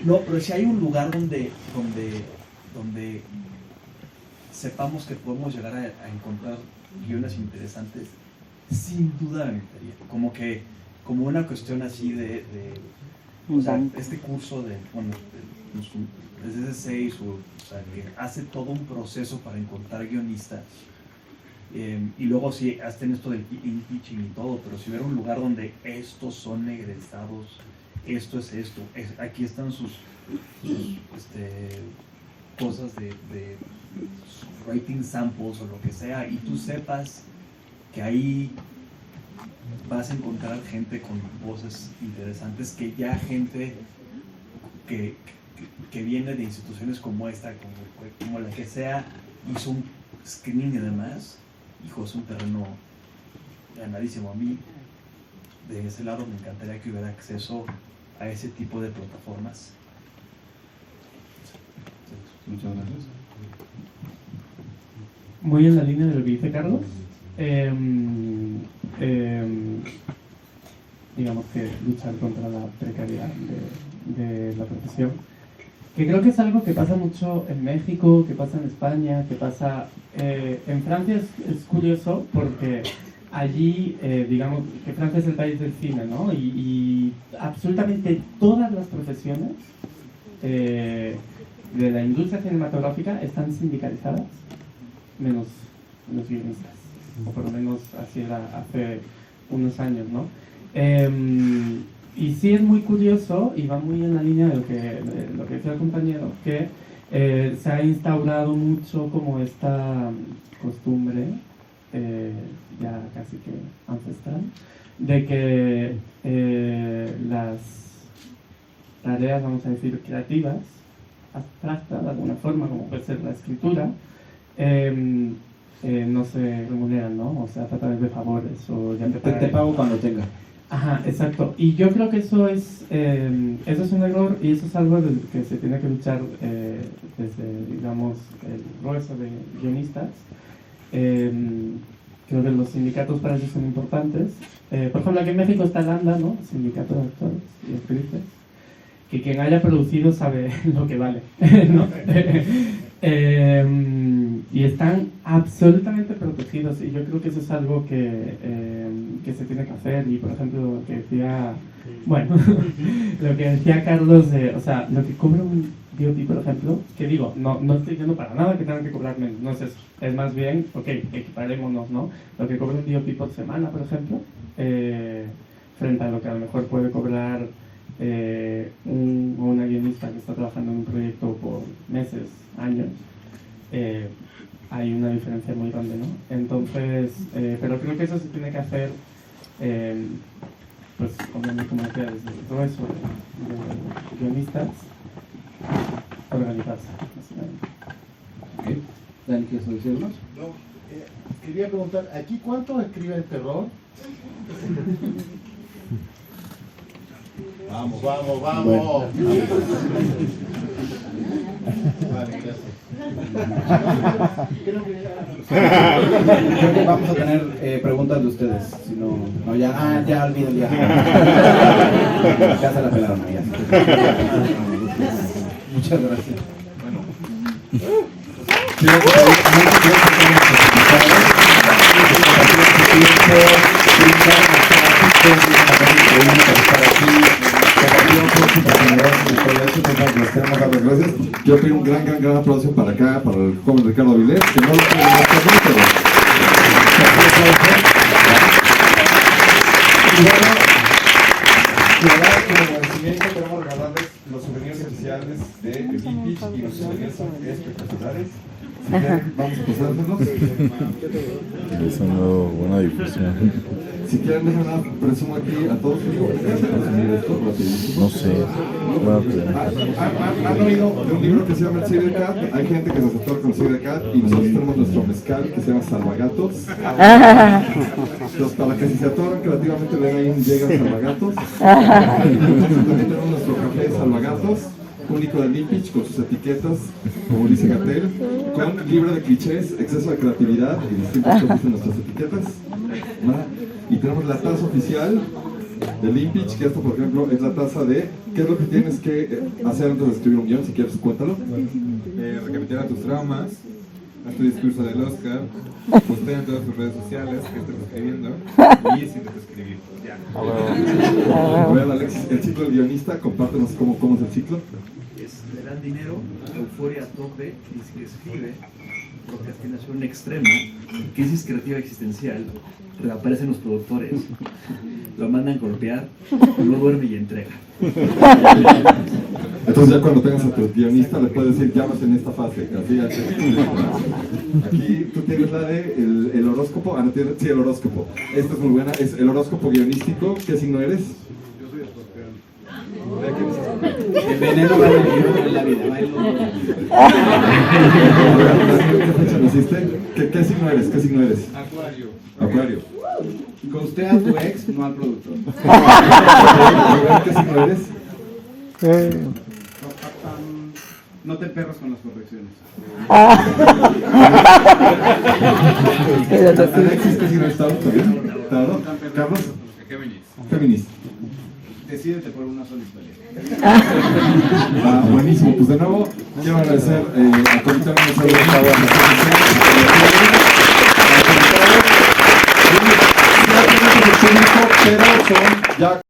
S4: No, pero si hay un lugar donde sepamos que podemos llegar a encontrar guiones interesantes, sin duda me gustaría. Como una cuestión así de o sea, este curso de, bueno, desde 6, o sea, que hace todo un proceso para encontrar guionistas. Y luego sí, hacen esto del pitching y todo, pero si hubiera un lugar donde estos son egresados esto es esto, aquí están sus cosas de writing samples o lo que sea, y tú sepas que ahí vas a encontrar gente con voces interesantes, que ya gente que viene de instituciones como esta, como la que sea, hizo un screening y demás. Hijo, es un terreno ganadísimo. A mí, de ese lado, me encantaría que hubiera acceso a ese tipo de plataformas.
S3: Muchas gracias.
S7: Muy en la línea de lo que dice Carlos. Digamos que luchar contra la precariedad de la profesión, que creo que es algo que pasa mucho en México, que pasa en España, que pasa en Francia. Es curioso porque allí, digamos que Francia es el país del cine, ¿no? Y absolutamente todas las profesiones de la industria cinematográfica están sindicalizadas, menos los guionistas, o por lo menos así era hace unos años, ¿no? Y sí es muy curioso, y va muy en la línea de lo que decía el compañero, que se ha instaurado mucho como esta costumbre, ya casi que ancestral, de que las tareas, vamos a decir, creativas, abstractas de alguna forma, como puede ser la escritura, no se remuneran, ¿no? O sea, a través de favores, o ya
S3: Te pago cuando tenga.
S7: Ajá, exacto. Y yo creo que eso es un error, y eso es algo del que se tiene que luchar desde, digamos, el grueso de guionistas. Creo que los sindicatos para eso son importantes. Por ejemplo, aquí en México está el ANDA, ¿no? Sindicato de Actores y Actrices, que quien haya producido sabe lo que vale, ¿no? Y están absolutamente protegidos, y yo creo que eso es algo que se tiene que hacer. Y por ejemplo, lo que decía, bueno, lo que decía Carlos, o sea, lo que cobra un DOP, por ejemplo, que digo, no estoy diciendo para nada que tengan que cobrar menos, no es eso, es más bien, ok, equiparémonos, ¿no? Lo que cobra un DOP por semana, por ejemplo, frente a lo que a lo mejor puede cobrar una guionista que está trabajando en un proyecto por meses, años, hay una diferencia muy grande, ¿no? Entonces, pero creo que eso se tiene que hacer, pues, como decía, desde el grueso de guionistas, organizarse, básicamente.
S3: Okay. Dani, ¿quieres decirnos?
S6: No, quería preguntar, ¿aquí cuántos escriben terror? Vamos, vamos, vamos.
S3: Bueno.
S6: Vale, gracias.
S3: Creo que vamos a tener preguntas de ustedes. Si no, ya olviden ya. Ya se la pelaron, ya. Muchas gracias.
S1: Bueno. Quiero que quiero pedir un gran aplauso para acá, para el joven Ricardo Avilés, que no lo puede ver, pero... Y bueno, como agradecimiento queremos regalarles los souvenirs oficiales de Limpich, y los souvenirs son espectaculares. Vamos a pasárselos.
S8: Es una buena difusión.
S1: Si quieren, déjenme presumo aquí a todos.
S8: No sé.
S1: ¿Han oído de un libro que se llama El Cibercat? Hay gente que se aceptó con el Cibercat, y nosotros tenemos nuestro mezcal que se llama Salvagatos. Entonces, para que si se atoran creativamente, ven ahí un llega Salvagatos. También tenemos nuestro café Salvagatos, único de Limpich, con sus etiquetas, como dice Gatel, con libre de clichés, exceso de creatividad y distintas cosas en nuestras etiquetas. Y tenemos la taza oficial de Limpich, que esto, por ejemplo, es la taza de qué es lo que tienes que hacer antes de escribir un guión. Si quieres, cuéntalo.
S5: Recapitular tus traumas, haz tu discurso del Oscar, postea en todas tus redes sociales que estés escribiendo y siéntate a escribir. Ya.
S1: A ver, Alexis, el ciclo del guionista, compártenos cómo es el ciclo.
S4: Le dan dinero, euforia a tope, y escribe, procrastinación extrema, crisis creativa existencial, reaparecen los productores, lo mandan golpear, no duerme y entrega.
S1: Entonces ya cuando tengas a tu guionista le puedes decir, llamas en esta fase. Así, aquí tú tienes la de el horóscopo. Ah, no tienes, sí, el horóscopo. Esta es muy buena, es el horóscopo guionístico. ¿Qué signo eres?
S6: Yo soy escorpión.
S3: El veneno va en la vida, va en
S1: ¿Qué fecha naciste? ¿Qué signo eres? ¿Qué signo eres?
S6: Acuario.
S1: Acuario.
S3: Con a tu ex, no al productor.
S1: ¿Qué signo eres?
S3: No te perras con las correcciones.
S1: Alexis, ¿qué signo eres? ¿Tauro? ¿Tauro? ¿Carlos? Géminis.
S3: Decídete por una sola historia.
S1: Ah, buenísimo. Pues de nuevo, quiero agradecer a Comité Organizador pero son ya